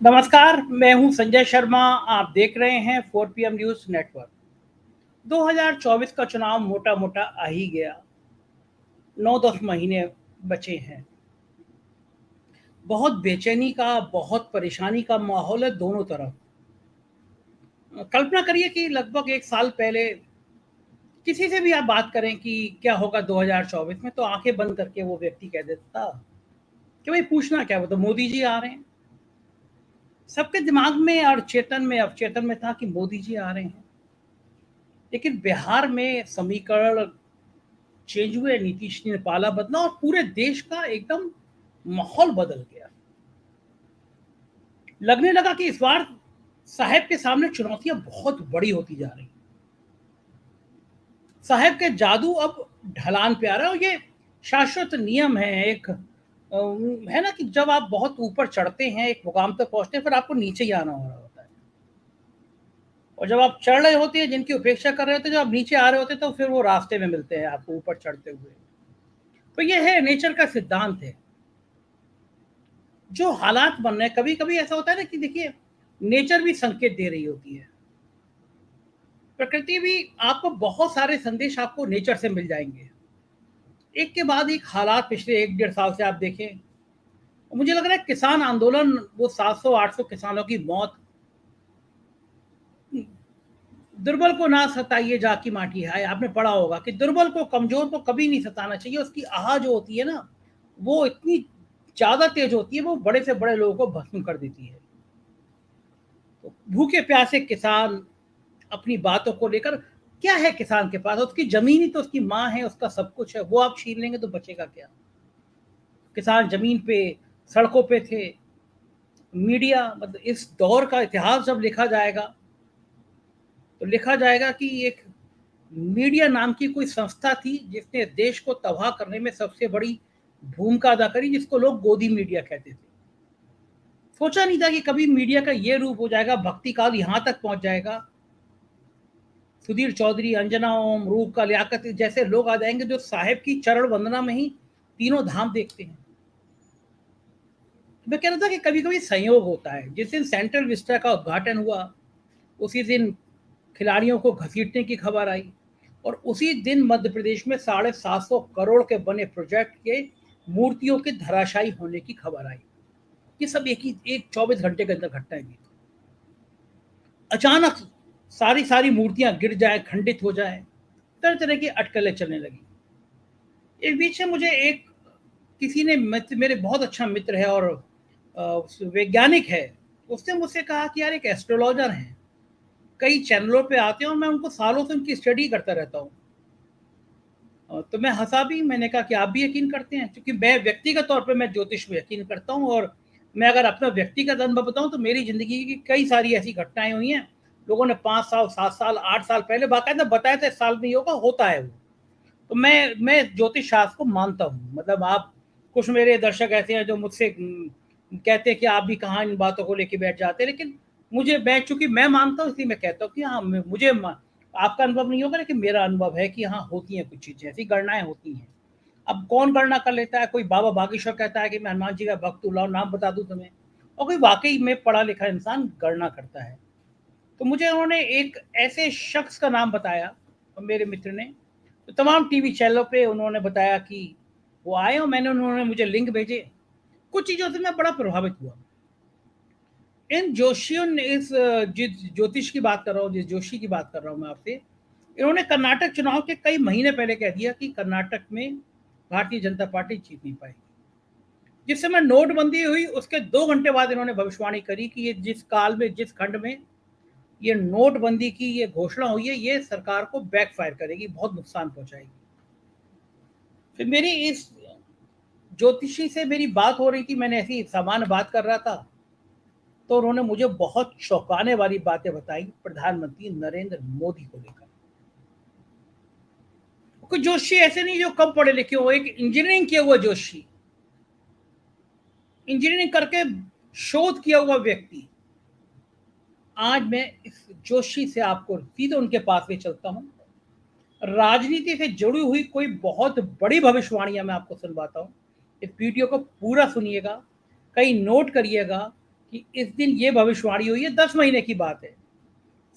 नमस्कार, मैं हूं संजय शर्मा। आप देख रहे हैं 4 PM न्यूज़ नेटवर्क। 2024 का चुनाव मोटा-मोटा आ ही गया। 9-10 महीने बचे हैं। बहुत बेचैनी का, बहुत परेशानी का माहौल है दोनों तरफ। कल्पना करिए कि लगभग 1 साल पहले किसी से भी आप बात करें कि क्या होगा 2024 में, तो आँखें बंद करके वो व्यक्ति कह देता कि भई पूछना क्या, वो तो मोदी जी आ रहे हैं। सबके दिमाग में और चेतन में, अवचेतन में था कि मोदी जी आ रहे हैं। लेकिन बिहार में समीकरण चेंज हुए, नीतीश ने पाला बदला और पूरे देश का एकदम माहौल बदल गया। लगने लगा कि इस बार साहब के सामने चुनौतियां बहुत बड़ी होती जा रही। साहब के जादू अब ढलान पे आ रहा है और ये शाश्वत नियम है एक है ना कि जब आप बहुत ऊपर चढ़ते हैं, एक मुकाम तक पहुंचते हैं, फिर आपको नीचे ही आना हो रहा होता है। और जब आप चढ़ रहे होते हैं, जिनकी उपेक्षा कर रहे होते हैं, जब आप नीचे आ रहे होते हैं, तो फिर वो रास्ते में मिलते हैं आपको ऊपर चढ़ते हुए। तो ये है, नेचर का सिद्धांत है। जो हालात बन रहे हैं, कभी-कभी ऐसा होता है ना कि देखिए, नेचर भी संकेत दे रही होती है। प्रकृति भी आपको बहुत सारे संदेश आपको नेचर से मिल जाएँगे। एक के बाद एक हालात पिछले 1 डेढ़ साल से आप देखें, मुझे लग रहा है किसान आंदोलन, वो 700-800 किसानों की मौत, दुर्बल को ना सताइए जाकी माटी हाय, आपने पढ़ा होगा कि दुर्बल को, कमज़ोर को कभी नहीं सताना चाहिए। उसकी आह जो होती है ना, वो इतनी ज़्यादा तेज़ होती है, वो बड़े से बड़े लोगों को भस्म कर देती है। तो भूखे-प्यासे किसान अपनी बातों को लेकर, क्या है किसान के पास? उसकी ज़मीन ही तो उसकी माँ है, उसका सब कुछ है, वो आप छीन लेंगे तो बचेगा क्या? किसान ज़मीन पे, सड़कों पे थे। मीडिया, मतलब इस दौर का इतिहास जब लिखा जाएगा, तो लिखा जाएगा कि एक मीडिया नाम की कोई संस्था थी, जिसने देश को तबाह करने में सबसे बड़ी भूमिका अदा करी, जिसको लोग गोदी मीडिया कहते थे। सोचा नहीं था कि कभी मीडिया का ये रूप हो जाएगा, भक्ति काल यहाँ तक पहुँच जाएगा। सुधीर चौधरी, अंजना ओम, रूप का लियाकत जैसे लोग आ जाएँगे, जो साहेब की चरण वंदना में ही तीनों धाम देखते हैं। मैं कह रहा था कि कभी-कभी संयोग होता है। जिस दिन सेंट्रल विस्टा का उद्घाटन हुआ, उसी दिन खिलाड़ियों को घसीटने की खबर आई और उसी दिन मध्य प्रदेश में 750 करोड़ के बने प्रोजेक्ट के मूर्तियों के धराशायी होने की खबर आई। ये सब एक 24 घंटे के अंदर घटनाएँ हुई। अचानक सारी मूर्तियाँ गिर जाएँ, खंडित हो जाएँ, तरह-तरह की अटकलें चलने लगी। इस बीच में मुझे एक किसी ने, मित्र, मेरे बहुत अच्छा मित्र है और वैज्ञानिक है, उसने मुझसे कहा कि यार एक एस्ट्रोलॉजर हैं, कई चैनलों पे आते हैं और मैं उनको सालों से उनकी स्टडी करता रहता हूँ। तो मैं हँसा भी, मैंने कहा कि आप भी यकीन करते हैं? क्योंकि मैं व्यक्तिगत तौर पे मैं ज्योतिष में यकीन करता हूँ और मैं अगर अपना व्यक्तिगत अनुभव बताऊँ, तो मेरी ज़िंदगी की कई सारी ऐसी घटनाएँ हुई हैं। लोगों ने 5 साल, 7 साल, 8 साल पहले बाकायदा बताया था, इस साल नहीं होगा, होता है वो। तो मैं ज्योतिष शास्त्र को मानता हूँ। मतलब आप, कुछ मेरे दर्शक ऐसे हैं जो मुझसे कहते हैं कि आप भी कहाँ इन बातों को लेके बैठ जाते हैं, लेकिन मैं चूँकि मैं मानता हूँ, इसलिए मैं कहता हूँ कि हाँ, मुझे आपका अनुभव नहीं होगा, लेकिन मेरा अनुभव है कि हाँ, होती हैं कुछ चीज़ें, ऐसी गणनाएँ होती हैं। अब कौन गणना कर लेता है, कोई बाबा बागेश्वर कहता है कि मैं हनुमान जी का भक्त हूँ, लाओ नाम बता दूँ तुम्हें, और कोई वाक़ई में पढ़ा-लिखा इंसान गणना करता है। तो मुझे उन्होंने एक ऐसे शख्स का नाम बताया, मेरे मित्र ने, तो तमाम टीवी चैनलों पे उन्होंने बताया कि वो आए और उन्होंने मुझे लिंक भेजे। कुछ चीज़ों से मैं बड़ा प्रभावित हुआ। इन जोशियों ने, जिस ज्योतिष की बात कर रहा हूँ, जिस जोशी की बात कर रहा हूँ मैं आपसे, इन्होंने कर्नाटक चुनाव के कई महीने पहले कह दिया कि कर्नाटक में भारतीय जनता पार्टी जीत नहीं पाएगी। जिस समय नोटबंदी हुई, उसके 2 घंटे बाद इन्होंने भविष्यवाणी करी कि ये जिस काल में, जिस खंड में ये नोटबंदी की ये घोषणा हुई है, ये सरकार को बैकफायर करेगी, बहुत नुकसान पहुँचाएगी। फिर मेरी इस ज्योतिषी से मेरी बात हो रही थी, मैंने ऐसी सामान्य बात कर रहा था, तो उन्होंने मुझे बहुत चौंकाने वाली बातें बताई प्रधानमंत्री नरेंद्र मोदी को लेकर। कोई जोशी ऐसे नहीं जो कम पढ़े लिखे हो, एक इंजीनियरिंग किया हुआ जोशी, इंजीनियरिंग करके शोध किया हुआ व्यक्ति। आज मैं इस जोशी से आपको सीधे उनके पास ले चलता हूँ। राजनीति से जुड़ी हुई कोई बहुत बड़ी भविष्यवाणियां मैं आपको सुनवाता हूँ। इस वीडियो को पूरा सुनिएगा, कहीं नोट करिएगा, कि इस दिन ये भविष्यवाणी हुई है, 10 महीने की बात है,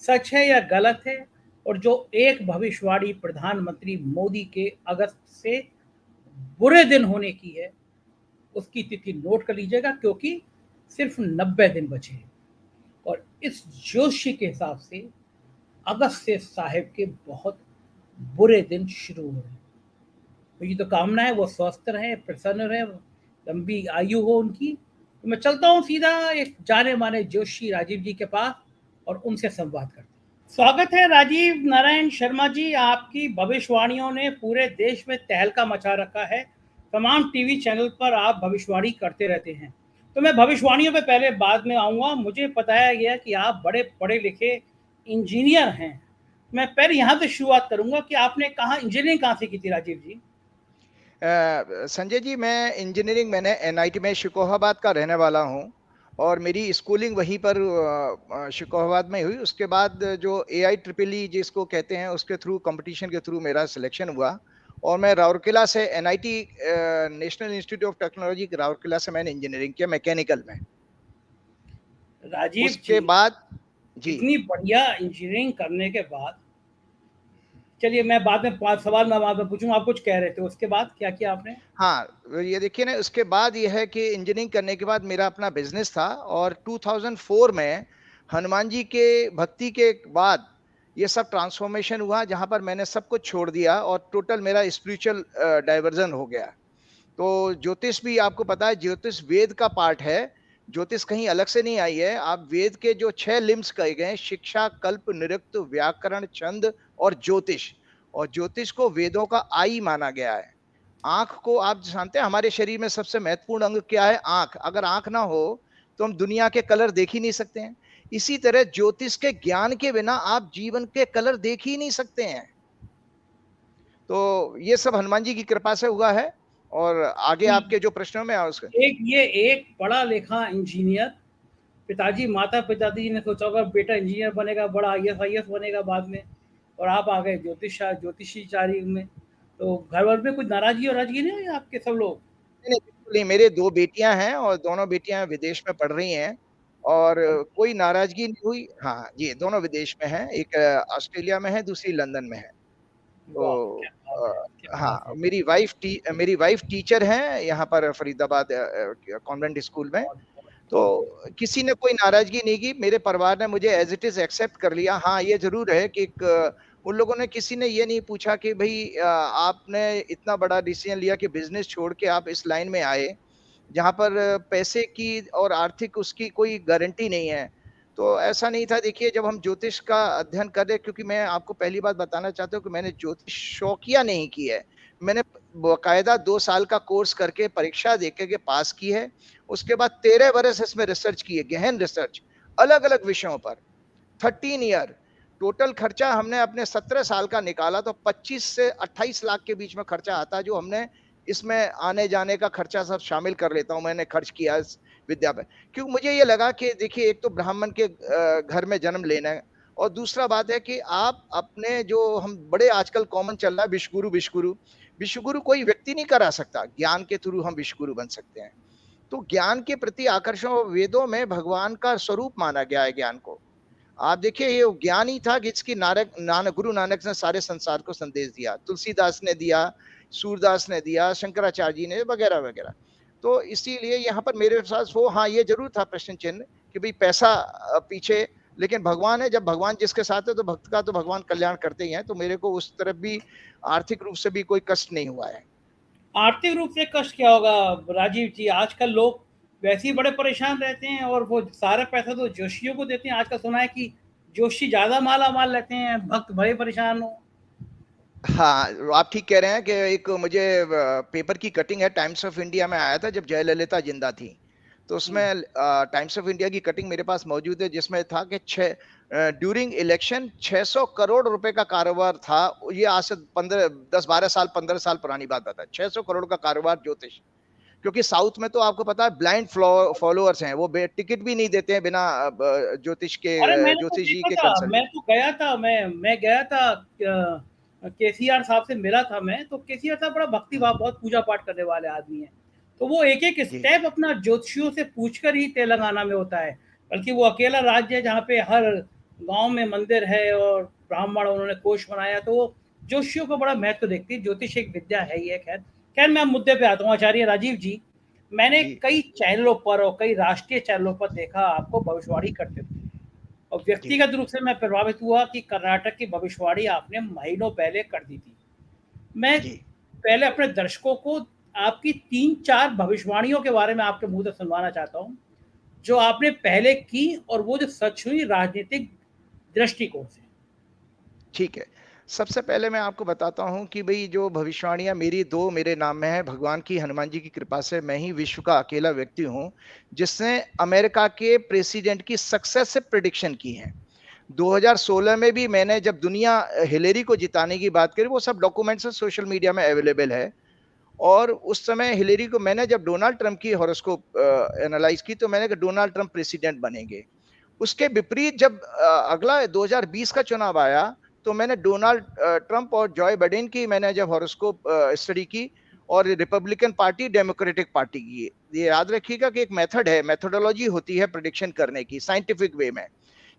सच है या गलत है। और जो एक भविष्यवाणी प्रधानमंत्री मोदी के अगस्त से बुरे दिन होने की है, उसकी तिथि नोट कर लीजिएगा, क्योंकि सिर्फ 90 दिन बचे हैं। और इस जोशी के हिसाब से अगस्त से साहेब के बहुत बुरे दिन शुरू हो रहे हैं। मेरी तो कामना है वो स्वस्थ रहे, प्रसन्न रहे, लंबी आयु हो उनकी। तो मैं चलता हूँ सीधा एक जाने माने जोशी राजीव जी के पास और उनसे संवाद करता हूँ। स्वागत है राजीव नारायण शर्मा जी। आपकी भविष्यवाणियों ने पूरे देश में तहलका मचा रखा है। तमाम टीवी चैनल पर आप भविष्यवाणी करते रहते हैं। तो मैं भविष्यवाणियों पे पहले बाद में आऊँगा। मुझे बताया गया कि आप बड़े पढ़े लिखे इंजीनियर हैं। मैं पहले यहाँ से शुरुआत करूँगा कि आपने कहाँ इंजीनियरिंग कहाँ से की थी राजीव जी? संजय जी, मैं इंजीनियरिंग मैंने एनआईटी में शिकोहाबाद का रहने वाला हूँ और मेरी स्कूलिंग वहीं पर शिकोहाबाद में हुई। उसके बाद जो AIEEE जिसको कहते हैं उसके थ्रू कंपटीशन के थ्रू मेरा सिलेक्शन हुआ और मैं राउरकेला से NIT national institute of technology Rourkela से मैंने इंजीनियरिंग किया मैकेनिकल में। राजीव जी, उसके बाद जी इतनी बढ़िया इंजीनियरिंग करने के बाद, चलिए मैं बाद में पांच सवाल मैं बाद में पूछूंगा, आप कुछ कह रहे थे, उसके बाद क्या किया आपने? हाँ, ये देखिए ना, उसके बाद ये है कि इंजीनियरिंग करने के बाद मेरा अपना बिजनेस था और 2004 में हनुमान जी के भक्ति के बाद ये सब ट्रांसफॉर्मेशन हुआ, जहां पर मैंने सब कुछ छोड़ दिया और टोटल मेरा स्पिरिचुअल डाइवर्जन हो गया। तो ज्योतिष भी आपको पता है, ज्योतिष वेद का पार्ट है। ज्योतिष कहीं अलग से नहीं आई है। आप वेद के जो 6 लिम्स कहे गए, शिक्षा, कल्प, निरुक्त, व्याकरण, छंद और ज्योतिष, और ज्योतिष को वेदों का आई माना गया है। आंख को आप जानते हैं, हमारे शरीर में सबसे महत्वपूर्ण अंग क्या है? आंख। अगर आंख ना हो तो हम दुनिया के कलर देख ही नहीं सकते हैं। इसी तरह ज्योतिष के ज्ञान के बिना आप जीवन के कलर देख ही नहीं सकते हैं। तो ये सब हनुमान जी की कृपा से हुआ है। और आगे आपके जो प्रश्नों में उसके एक पढ़ा लिखा इंजीनियर, पिताजी माता पिताजी ने सोचा होगा बेटा इंजीनियर बनेगा, बड़ा IAS बनेगा बाद में, और आप आ गए ज्योतिषी चारी में। तो घर वर में कुछ नाराजगी और नाराजगी नहीं हुई आपके सब लोग? नहीं, नहीं, बिल्कुल नहीं। मेरे 2 बेटियां हैं और दोनों बेटियां विदेश में पढ़ रही हैं और कोई नाराजगी नहीं हुई। हाँ जी, दोनों विदेश में हैं। एक ऑस्ट्रेलिया में है, दूसरी लंदन में है। वाह, तो क्या बात है, क्या हाँ, बात है। मेरी वाइफ टीचर हैं यहाँ पर फरीदाबाद कॉन्वेंट स्कूल में। बहुत बहुत बहुत तो किसी ने कोई नाराजगी नहीं की। मेरे परिवार ने मुझे एज इट इज एक्सेप्ट कर लिया। हाँ, ये जरूर है कि उन लोगों ने, किसी ने ये नहीं पूछा कि भाई आपने इतना बड़ा डिसीजन लिया कि बिजनेस छोड़ के आप इस लाइन में आए, जहाँ पर पैसे की और आर्थिक उसकी कोई गारंटी नहीं है। तो ऐसा नहीं था। देखिए, जब हम ज्योतिष का अध्ययन कर रहे, क्योंकि मैं आपको पहली बात बताना चाहता हूँ कि मैंने ज्योतिष शौकिया नहीं की है। मैंने बाकायदा 2 साल का कोर्स करके परीक्षा देके के पास की है। उसके बाद 13 बरस इसमें रिसर्च की है, गहन रिसर्च, अलग अलग विषयों पर। 13 ईयर टोटल खर्चा हमने अपने 17 साल का निकाला तो 25 से 28 लाख के बीच में खर्चा आता है, जो हमने इसमें आने जाने का खर्चा सब शामिल कर लेता हूं, मैंने खर्च किया इस विद्या पे। क्योंकि मुझे ये लगा कि देखिए, एक तो ब्राह्मण के घर में जन्म लेना है, और दूसरा बात है कि आप अपने, जो हम बड़े आजकल कॉमन चल रहा है, विश्वगुरु विश्वगुरु विश्वगुरु कोई व्यक्ति नहीं करा सकता। ज्ञान के थ्रू हम विश्वगुरु बन सकते हैं। तो ज्ञान के प्रति आकर्षण, वेदों में भगवान का स्वरूप माना गया है ज्ञान को। आप देखिए, ये ज्ञान ही था जिसकी गुरु नानक ने सारे संसार को संदेश दिया, तुलसीदास ने दिया, सूरदास ने दिया, शंकराचार्य जी ने, वगैरह वगैरह। तो इसीलिए यहाँ पर मेरे साथ वो, हाँ, ये जरूर था प्रश्न चिन्ह कि भाई पैसा पीछे, लेकिन भगवान है। जब भगवान जिसके साथ है तो भक्त का तो भगवान कल्याण करते ही हैं। तो मेरे को उस तरफ भी आर्थिक रूप से भी कोई कष्ट नहीं हुआ है। आर्थिक रूप से कष्ट क्या होगा राजीव जी? आजकल लोग वैसे ही बड़े परेशान रहते हैं और वो सारा पैसा तो जोशियों को देते हैं। आजकल सुना है कि जोशी ज्यादा माला माल लेते हैं, भक्त बड़े परेशान हो। हाँ, आप ठीक कह रहे हैं कि एक मुझे पेपर की कटिंग है, टाइम्स ऑफ इंडिया में आया था जब जयललिता जिंदा थी। तो उसमें टाइम्स ऑफ इंडिया की कटिंग मेरे पास मौजूद है, जिसमें था कि ड्यूरिंग इलेक्शन 600 करोड़ रुपए का कारोबार था। ये आज से 15 साल पुरानी बात बता। 600 करोड़ का कारोबार ज्योतिष। क्योंकि साउथ में तो आपको पता है ब्लाइंड फॉलोअर्स हैं, वो टिकट भी नहीं देते हैं बिना अरे मैंने तो ज्योतिष जी देखा के था, कंसल्ट। मैं तो गया था, मैं गया था, KCR साहब से मिला था मैं। तो KCR साहब बड़ा भक्ति भाव, बहुत पूजा पाठ करने वाले आदमी हैं। तो वो एक-एक जी, स्टेप अपना ज्योतिषियों से पूछकर ही तेलंगाना में होता है। बल्कि वो अकेला राज्य है जहाँ पे हर गाँव में मंदिर है और ब्राह्मण उन्होंने कोष बनाया, तो वो ज्योतिषियों को बड़ा महत्व देखती है। ज्योतिष एक विद्या है ही है खैर। खैर मैं मुद्दे पे आता हूँ आचार्य राजीव जी, मैंने जी, कई चैनलों पर और कई राष्ट्रीय चैनलों पर देखा आपको भविष्यवाणी करते हुए और जी, व्यक्तिगत रूप से मैं प्रभावित हुआ कि कर्नाटक की भविष्यवाणी आपने महीनों पहले कर दी थी। मैं जी। पहले अपने दर्शकों को आपकी 3-4 भविष्यवाणियों के बारे में आपके मुँह से सुनवाना चाहता हूँ, जो आपने पहले की और वो जो सच हुई राजनीतिक दृष्टिकोण से। ठीक है। सबसे पहले मैं आपको बताता हूँ कि भई जो भविष्यवाणियाँ मेरी 2 मेरे नाम में है, भगवान की हनुमान जी की कृपा से मैं ही विश्व का अकेला व्यक्ति हूँ, जिसने अमेरिका के प्रेसिडेंट की सक्सेसिव प्रेडिक्शन की है। 2016 में भी मैंने जब दुनिया हिलेरी को जिताने की बात करी, वो सब डॉक्यूमेंट्स सोशल मीडिया में अवेलेबल है। और उस समय हिलेरी को मैंने जब डोनाल्ड ट्रंप की हॉरोस्कोप एनालाइज़ की, तो मैंने कहा डोनाल्ड ट्रंप प्रेसिडेंट बनेंगे। उसके विपरीत जब अगला 2020 का चुनाव आया, तो मैंने डोनाल्ड ट्रंप और जॉय बाइडेन की मैंने जब हॉरोस्कोप स्टडी की और रिपब्लिकन पार्टी, डेमोक्रेटिक पार्टी की। ये याद रखिएगा कि एक मेथड है, मेथोडोलॉजी होती है प्रेडिक्शन करने की साइंटिफिक वे में,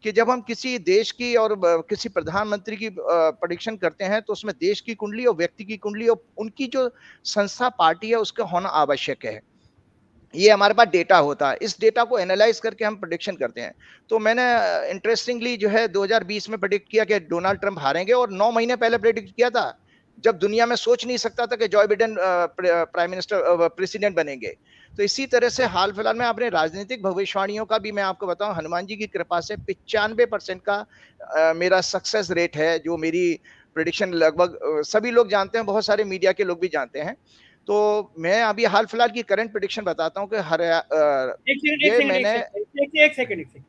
कि जब हम किसी देश की और किसी प्रधानमंत्री की प्रेडिक्शन करते हैं, तो उसमें देश की कुंडली और व्यक्ति की कुंडली और उनकी जो संस्था, पार्टी है, उसका होना आवश्यक है। ये हमारे पास डेटा होता है, इस डेटा को एनालाइज करके हम प्रेडिक्शन करते हैं। तो मैंने इंटरेस्टिंगली जो है 2020 में प्रेडिक्ट किया कि डोनाल्ड ट्रंप हारेंगे और 9 महीने पहले प्रेडिक्ट किया था, जब दुनिया में सोच नहीं सकता था कि Joy Biden prime minister president बनेंगे। तो इसी तरह से हाल फिलहाल में अपने राजनीतिक भविष्यवाणियों का भी मैं आपको बताऊं, हनुमान जी की कृपा से 95% का मेरा सक्सेस रेट है, जो मेरी प्रेडिक्शन लगभग सभी लोग जानते हैं, बहुत सारे मीडिया के लोग भी जानते हैं। तो मैं अभी हाल फिलहाल की करंट प्रेडिक्शन बताता हूँ कि एक सेकंड, एक ये सेकंड, एक मैंने सेकंड, एक सेकंड, एक सेकंड।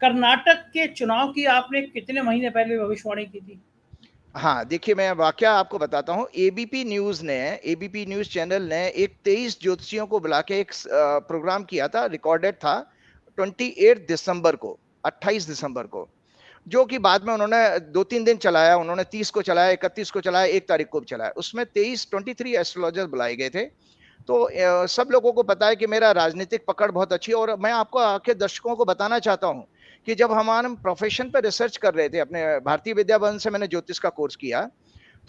कर्नाटक के चुनाव की आपने कितने महीने पहले भविष्यवाणी की थी? हाँ, देखिए मैं वाकया आपको बताता हूँ। एबीपी न्यूज़ चैनल ने एक 23 ज्योतिषियों को बुला के एक प्रोग्राम किया था, रिकॉर्डेड था 28 दिसंबर को, 28 दिसंबर को, जो कि बाद में उन्होंने 2-3 दिन चलाया, उन्होंने 30 को चलाया, 31 को चलाया, 1 तारीख को भी चलाया। उसमें 23 एस्ट्रोलॉजर बुलाए गए थे। तो सब लोगों को पता है कि मेरा राजनीतिक पकड़ बहुत अच्छी है और मैं आपको आके दर्शकों को बताना चाहता हूँ कि जब हम प्रोफेशन पे रिसर्च कर रहे थे, अपने भारतीय विद्या भवन से मैंने ज्योतिष का कोर्स किया,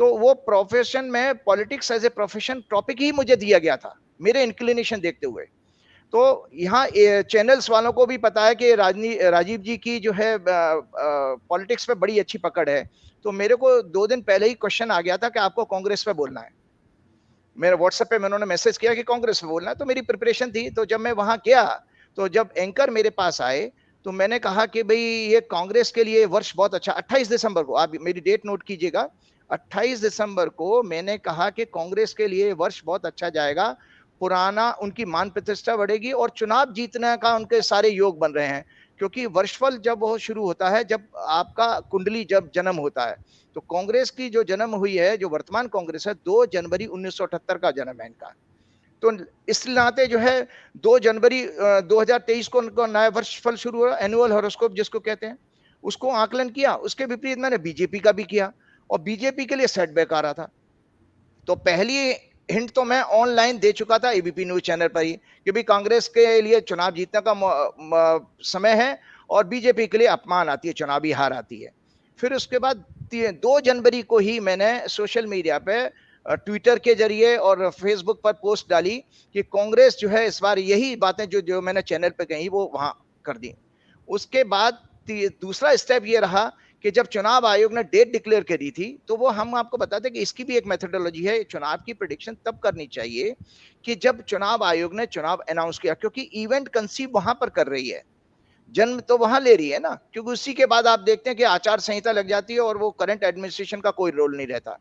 तो वो प्रोफेशन में politics as a profession topic ही मुझे दिया गया था, मेरे इंक्लिनेशन देखते हुए। तो यहाँ चैनल्स वालों को भी पता है कि राजीव जी की जो है पॉलिटिक्स पे बड़ी अच्छी पकड़ है। तो मेरे को 2 दिन पहले ही क्वेश्चन आ गया था कि आपको कांग्रेस पे बोलना है। मेरे व्हाट्सएप पे उन्होंने मैसेज किया कि कांग्रेस में बोलना है, तो मेरी प्रिपरेशन थी। तो जब मैं वहां गया, तो जब एंकर मेरे पास आए, तो मैंने कहा कि भाई ये कांग्रेस के लिए वर्ष बहुत अच्छा, 28 दिसंबर को, आप मेरी डेट नोट कीजिएगा, 28 दिसंबर को मैंने कहा कि कांग्रेस के लिए वर्ष बहुत अच्छा जाएगा, पुराना उनकी मान प्रतिष्ठा बढ़ेगी और चुनाव जीतने का उनके सारे योग बन रहे हैं। क्योंकि वर्षफल जब वो शुरू होता है, जब आपका कुंडली जब जन्म होता है, तो कांग्रेस की जो जन्म हुई है, जो वर्तमान कांग्रेस है, 2 जनवरी 1978 का जन्म है इनका। तो इस नाते जो है 2 जनवरी 2023 को उनका नया वर्ष फल शुरू हुआ, एनुअल हॉरोस्कोप जिसको कहते हैं, उसको आकलन किया। उसके विपरीत मैंने बीजेपी का भी किया और बीजेपी के लिए सेटबैक आ रहा था। तो पहली हिंट तो मैं ऑनलाइन दे चुका था एबीपी न्यूज चैनल पर ही कि भाई कांग्रेस के लिए चुनाव जीतने का समय है और बीजेपी के लिए अपमान आती है, चुनावी हार आती है। फिर उसके बाद 2 जनवरी को ही मैंने सोशल मीडिया पे ट्विटर के जरिए और फेसबुक पर पोस्ट डाली कि कांग्रेस जो है इस बार यही बातें जो जो मैंने चैनल पे कही वो वहां कर दी। उसके बाद दूसरा स्टेप ये रहा कि जब चुनाव आयोग ने डेट डिक्लेयर करी थी, तो वो हम आपको बताते हैं कि इसकी भी एक मेथोडोलॉजी है। चुनाव की प्रेडिक्शन तब करनी चाहिए कि जब चुनाव आयोग ने चुनाव अनाउंस किया, क्योंकि इवेंट कंसीव वहां पर कर रही है, जन्म तो वहां ले रही है ना, क्योंकि उसी के बाद आप देखते हैं कि आचार संहिता लग जाती है और वो करंट एडमिनिस्ट्रेशन का कोई रोल नहीं रहता।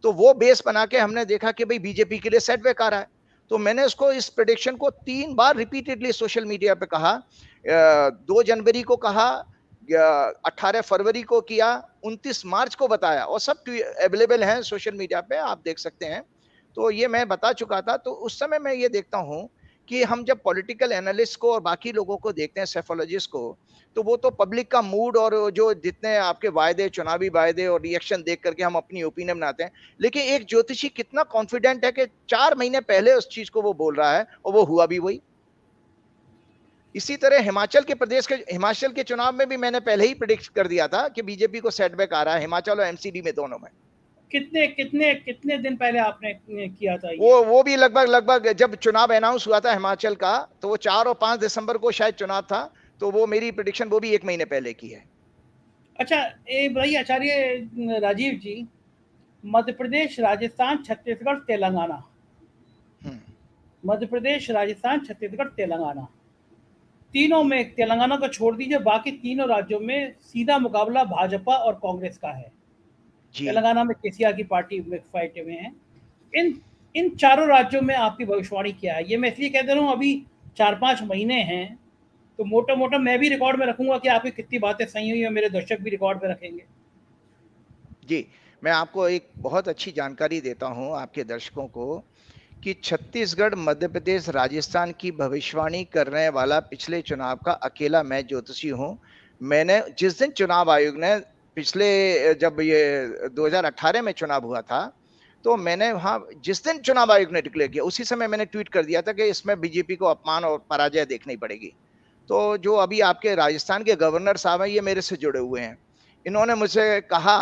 तो वो बेस बना के हमने देखा कि भाई बीजेपी के लिए सेटबैक आ रहा है। तो मैंने उसको इस प्रेडिक्शन को 3 बार रिपीटेडली सोशल मीडिया पे कहा, 2 जनवरी को कहा, 18 फरवरी को किया, 29 मार्च को बताया और सब अवेलेबल हैं सोशल मीडिया पे, आप देख सकते हैं। तो ये मैं बता चुका था। तो उस समय मैं ये देखता हूँ कि हम जब पॉलिटिकल एनालिस्ट को और बाकी लोगों को देखते हैं, सेफोलॉजिस्ट को, तो वो तो पब्लिक का मूड और जो जितने आपके वायदे, चुनावी वायदे और रिएक्शन देख करके हम अपनी ओपिनियन बनाते हैं। लेकिन एक ज्योतिषी कितना कॉन्फिडेंट है कि 4 महीने पहले उस चीज को वो बोल रहा है और वो हुआ भी वही। इसी तरह हिमाचल के चुनाव में भी मैंने पहले ही प्रेडिक्ट कर दिया था कि बीजेपी को सेटबैक आ रहा है, हिमाचल और एमसीडी में, दोनों में। कितने कितने कितने दिन पहले आपने किया था ये? वो भी लगभग जब चुनाव अनाउंस हुआ था हिमाचल का, तो वो 4 और 5 दिसंबर को शायद चुनाव था, तो वो मेरी प्रेडिक्शन वो भी 1 महीने पहले की है। अच्छा, भाई आचार्य राजीव जी, मध्य प्रदेश, राजस्थान, छत्तीसगढ़, तेलंगाना, मध्य प्रदेश, राजस्थान, छत्तीसगढ़, तेलंगाना, तीनों में, तेलंगाना को छोड़ दीजिए, बाकी तीनों राज्यों में सीधा मुकाबला भाजपा और कांग्रेस का है। तेलंगाना में केसीआर की पार्टी में फाइट में है। इन चारों राज्यों में आपकी भविष्यवाणी क्या है? ये मैं इसलिए कह दे रहा हूँ, अभी 4-5 महीने हैं, तो मोटा मोटा मैं भी रिकॉर्ड में रखूंगा कि आपकी कितनी बातें सही हुई, और मेरे दर्शक भी रिकॉर्ड में रखेंगे। जी, मैं आपको एक बहुत अच्छी जानकारी देता हूं आपके दर्शकों को कि छत्तीसगढ़, मध्य प्रदेश, राजस्थान की भविष्यवाणी करने वाला पिछले चुनाव का अकेला मैं ज्योतिषी हूं। मैंने जिस दिन चुनाव आयोग ने पिछले, जब ये 2018 में चुनाव हुआ था, तो मैंने वहां जिस दिन चुनाव आयोग ने डिक्लेयर किया, उसी समय मैंने ट्वीट कर दिया था कि इसमें बीजेपी को अपमान और पराजय देखनी पड़ेगी। तो जो अभी आपके राजस्थान के गवर्नर साहब हैं, ये मेरे से जुड़े हुए हैं। इन्होंने मुझसे कहा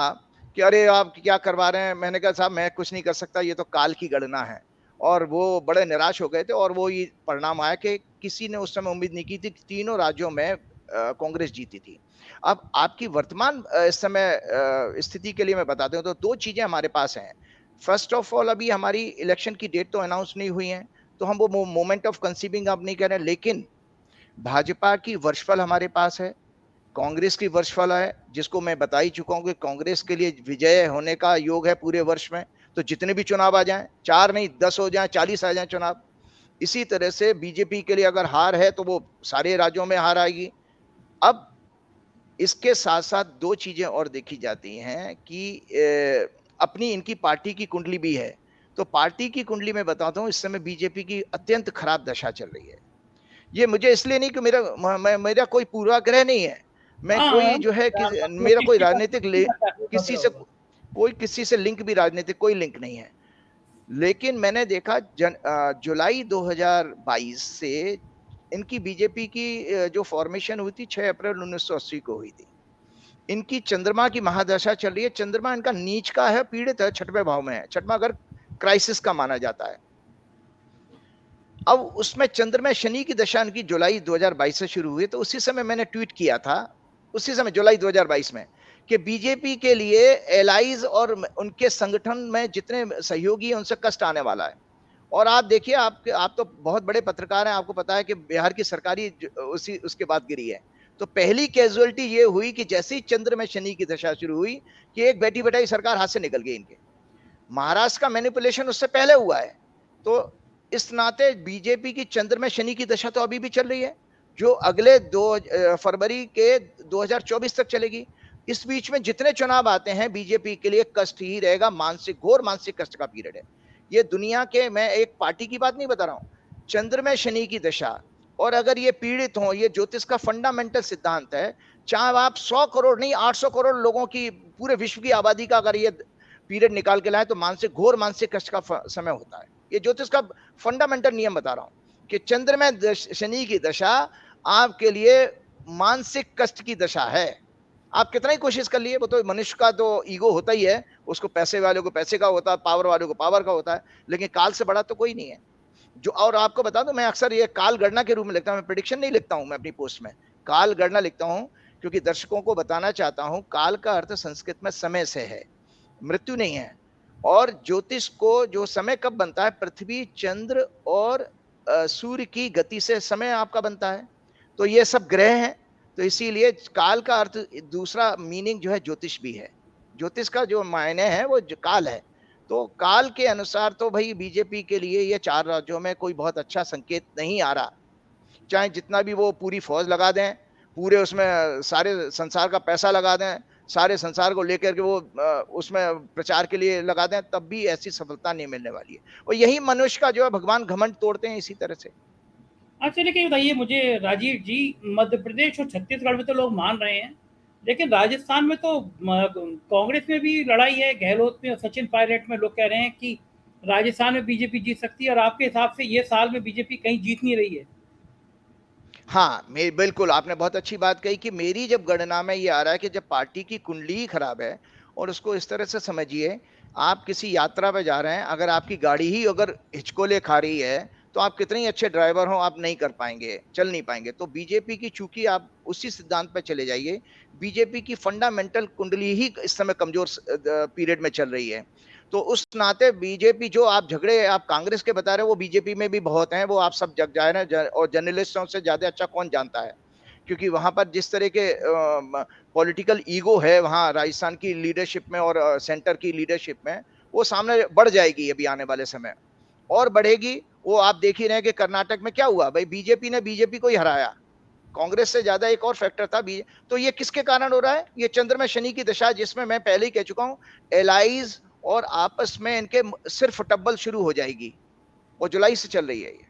कि अरे आप क्या करवा रहे हैं? मैंने कहा साहब मैं कुछ नहीं कर सकता, ये तो काल की गणना है। और वो बड़े निराश हो गए थे, और वो ये परिणाम आया कि किसी ने उस समय उम्मीद नहीं की थी कि तीनों राज्यों में कांग्रेस जीती थी। अब आपकी वर्तमान इस समय स्थिति के लिए मैं बताता हूँ, तो 2 चीजें हमारे पास हैं। फर्स्ट ऑफ ऑल, अभी हमारी इलेक्शन की डेट तो अनाउंस नहीं हुई है, तो हम वो मोमेंट ऑफ कंसीविंग अब नहीं कह रहे, लेकिन भाजपा की वर्षफल हमारे पास है, कांग्रेस की वर्षफल है, जिसको मैं बता ही चुका हूं कि कांग्रेस के लिए विजय होने का योग है पूरे वर्ष में। तो जितने भी चुनाव आ जाएं, 4 नहीं 10 हो जाएं, 40 आ जाएं चुनाव। इसी तरह से बीजेपी के लिए अगर हार है तो वो सारे राज्यों में हार आएगी। अब इसके साथ साथ 2 चीजें और देखी जाती हैं कि अपनी इनकी पार्टी की कुंडली भी है। तो पार्टी की कुंडली में बताता हूं, इस समय बीजेपी की अत्यंत खराब दशा चल रही है। ये मुझे इसलिए नहीं कि मेरा कोई पूर्वाग्रह नहीं है, मैं कोई जो है कि मेरा कोई राजनीतिक किसी से लिंक भी, राजनीतिक कोई लिंक नहीं है। लेकिन मैंने देखा जुलाई 2022 से इनकी बीजेपी की जो फॉर्मेशन हुई थी 6 अप्रैल 1980 को हुई थी। इनकी चंद्रमा की महादशा चल रही है। चंद्रमा इनका नीच का है, पीड़ित है, 6वें भाव में है। 6वां घर क्राइसिस का माना जाता है। अब उसमें चंद्रमा शनि की दशा इनकी जुलाई 2022 से शुरू हुई, तो उसी समय मैंने ट्वीट किया था, उसी समय जुलाई 2022 में, कि बीजेपी के लिए एलाइज और उनके संगठन में जितने सहयोगी हैं उनसे कष्ट आने वाला है। और आप देखिए, आप तो बहुत बड़े पत्रकार हैं, आपको पता है कि बिहार की सरकारी उसके बाद गिरी है। तो पहली कैजुअलिटी ये हुई कि जैसे ही चंद्र में शनि की दशा शुरू हुई कि एक बैठी बैठाई सरकार हाथ से निकल गई इनके। महाराष्ट्र का मैनिपुलेशन उससे पहले हुआ है। तो इस नाते बीजेपी की चंद्र में शनि की दशा तो अभी भी चल रही है, जो अगले 2 फरवरी के 2024 तक चलेगी। इस बीच में जितने चुनाव आते हैं बीजेपी के लिए कष्ट ही रहेगा, घोर मानसिक कष्ट का पीरियड है ये। दुनिया के, मैं एक पार्टी की बात नहीं बता रहा हूं, चंद्र में शनि की दशा, और अगर ये पीड़ित हो, ये ज्योतिष का फंडामेंटल सिद्धांत है, चाहे आप 100 करोड़ नहीं 800 करोड़ लोगों की, पूरे विश्व की आबादी का अगर ये पीरियड निकाल के लाए, तो घोर मानसिक कष्ट का समय होता है। ये ज्योतिष का फंडामेंटल नियम बता रहा हूं कि चंद्र में शनि की दशा आपके लिए मानसिक कष्ट की दशा है। आप कितना ही कोशिश कर लिए, वो तो मनुष्य का तो ईगो होता ही है, उसको पैसे वाले को पैसे का होता है, पावर वाले को पावर का होता है, लेकिन काल से बड़ा तो कोई नहीं है। जो, और आपको बता दूं, मैं अक्सर ये काल गणना के रूप में लिखता हूं, मैं प्रेडिक्शन नहीं लिखता हूं, मैं अपनी पोस्ट में काल गणना लिखता हूं, क्योंकि दर्शकों को बताना चाहता हूं काल का अर्थ संस्कृत में समय से है, मृत्यु नहीं है। और ज्योतिष को जो समय कब बनता है, पृथ्वी, चंद्र और सूर्य की गति से समय आपका बनता है। तो ये सब ग्रह हैं, तो इसीलिए काल का अर्थ दूसरा मीनिंग जो है ज्योतिष भी है। ज्योतिष का जो मायने है वो काल है। तो काल के अनुसार तो भाई बीजेपी के लिए ये 4 राज्यों में कोई बहुत अच्छा संकेत नहीं आ रहा। चाहे जितना भी वो पूरी फौज लगा दें, पूरे उसमें सारे संसार का पैसा लगा दें, सारे संसार को लेकर के वो उसमें प्रचार के लिए लगा दें, तब भी ऐसी सफलता नहीं मिलने वाली है। और यही मनुष्य का जो है, भगवान घमंड तोड़ते हैं इसी तरह से। अच्छा, लेकिन बताइए मुझे राजीव जी, मध्य प्रदेश और छत्तीसगढ़ में तो लोग मान रहे हैं, लेकिन राजस्थान में तो कांग्रेस में भी लड़ाई है, गहलोत में और सचिन पायलट में। लोग कह रहे हैं कि राजस्थान में बीजेपी जीत सकती है, और आपके हिसाब से ये साल में बीजेपी कहीं जीत नहीं रही है। हाँ, मैं बिल्कुल, आपने बहुत अच्छी बात कही कि मेरी जब गणना में ये आ रहा है कि जब पार्टी की कुंडली ही खराब है, और उसको इस तरह से समझिए, आप किसी यात्रा पे जा रहे हैं, अगर आपकी गाड़ी ही अगर हिचकोले खा रही है, तो आप कितने ही अच्छे ड्राइवर हो, आप नहीं कर पाएंगे, चल नहीं पाएंगे। तो बीजेपी की, चूंकि आप उसी सिद्धांत पे चले जाइए, बीजेपी की फंडामेंटल कुंडली ही इस समय कमजोर पीरियड में चल रही है। तो उस नाते बीजेपी, जो आप झगड़े आप कांग्रेस के बता रहे हो, वो बीजेपी में भी बहुत हैं, वो आप सब जग जाए ना, और जर्नलिस्टों से ज्यादा अच्छा कौन जानता है, क्योंकि वहां पर जिस तरह के पॉलिटिकल ईगो है वहां राजस्थान की लीडरशिप में और सेंटर की लीडरशिप में, वो सामने बढ़ जाएगी अभी आने वाले समय, और बढ़ेगी। वो आप देख ही रहे हैं कि कर्नाटक में क्या हुआ भाई, बीजेपी ने बीजेपी को ही हराया, कांग्रेस से ज्यादा एक और फैक्टर था तो ये किसके कारण हो रहा है? ये चंद्र में शनि की दशा, जिसमें मैं पहले ही कह चुका हूं, एलाइज और आपस में इनके सिर्फ टब्बल शुरू हो जाएगी, और जुलाई से चल रही है ये।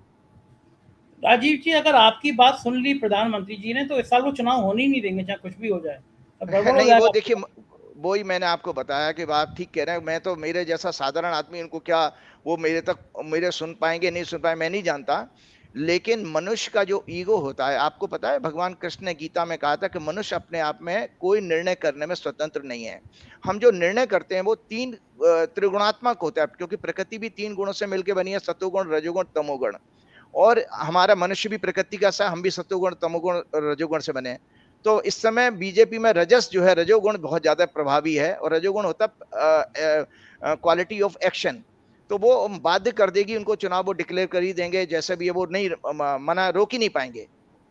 राजीव जी, अगर आपकी बात सुन ली प्रधानमंत्री जी ने, तो इस साल वो चुनाव होने ही नहीं देंगे, चाहे कुछ भी हो जाए। अब गड़बड़ हो नहीं, वो जाएगा देखिए, आपके साथ। वो ही मैंने आपको बताया कि आप ठीक कह रहे हैं, मैं तो, मेरे जैसा साधारण आदमी, उनको क्या, वो मेरे तक मेरे सुन पाएंगे नहीं सुन पाए मैं नहीं जानता, लेकिन मनुष्य का जो ईगो होता है, आपको पता है भगवान कृष्ण ने गीता में कहा था कि मनुष्य अपने आप में कोई निर्णय करने में स्वतंत्र नहीं है। हम जो निर्णय करते हैं वो तीन त्रिगुणात्मक होता है, क्योंकि प्रकृति भी तीन गुणों से मिलकर बनी है, सत्वगुण, रजोगुण, तमोगुण, और हमारा मनुष्य भी प्रकृति का सा, हम भी सत्वगुण, तमोगुण और रजोगुण से बने हैं। तो इस समय बीजेपी में रजस जो है, रजोगुण बहुत ज्यादा प्रभावी है, और रजोगुण होता क्वालिटी ऑफ एक्शन। तो वो बाध्य कर देगी उनको, चुनाव वो डिक्लेयर कर ही देंगे जैसे भी है, वो नहीं मना रोक ही नहीं पाएंगे,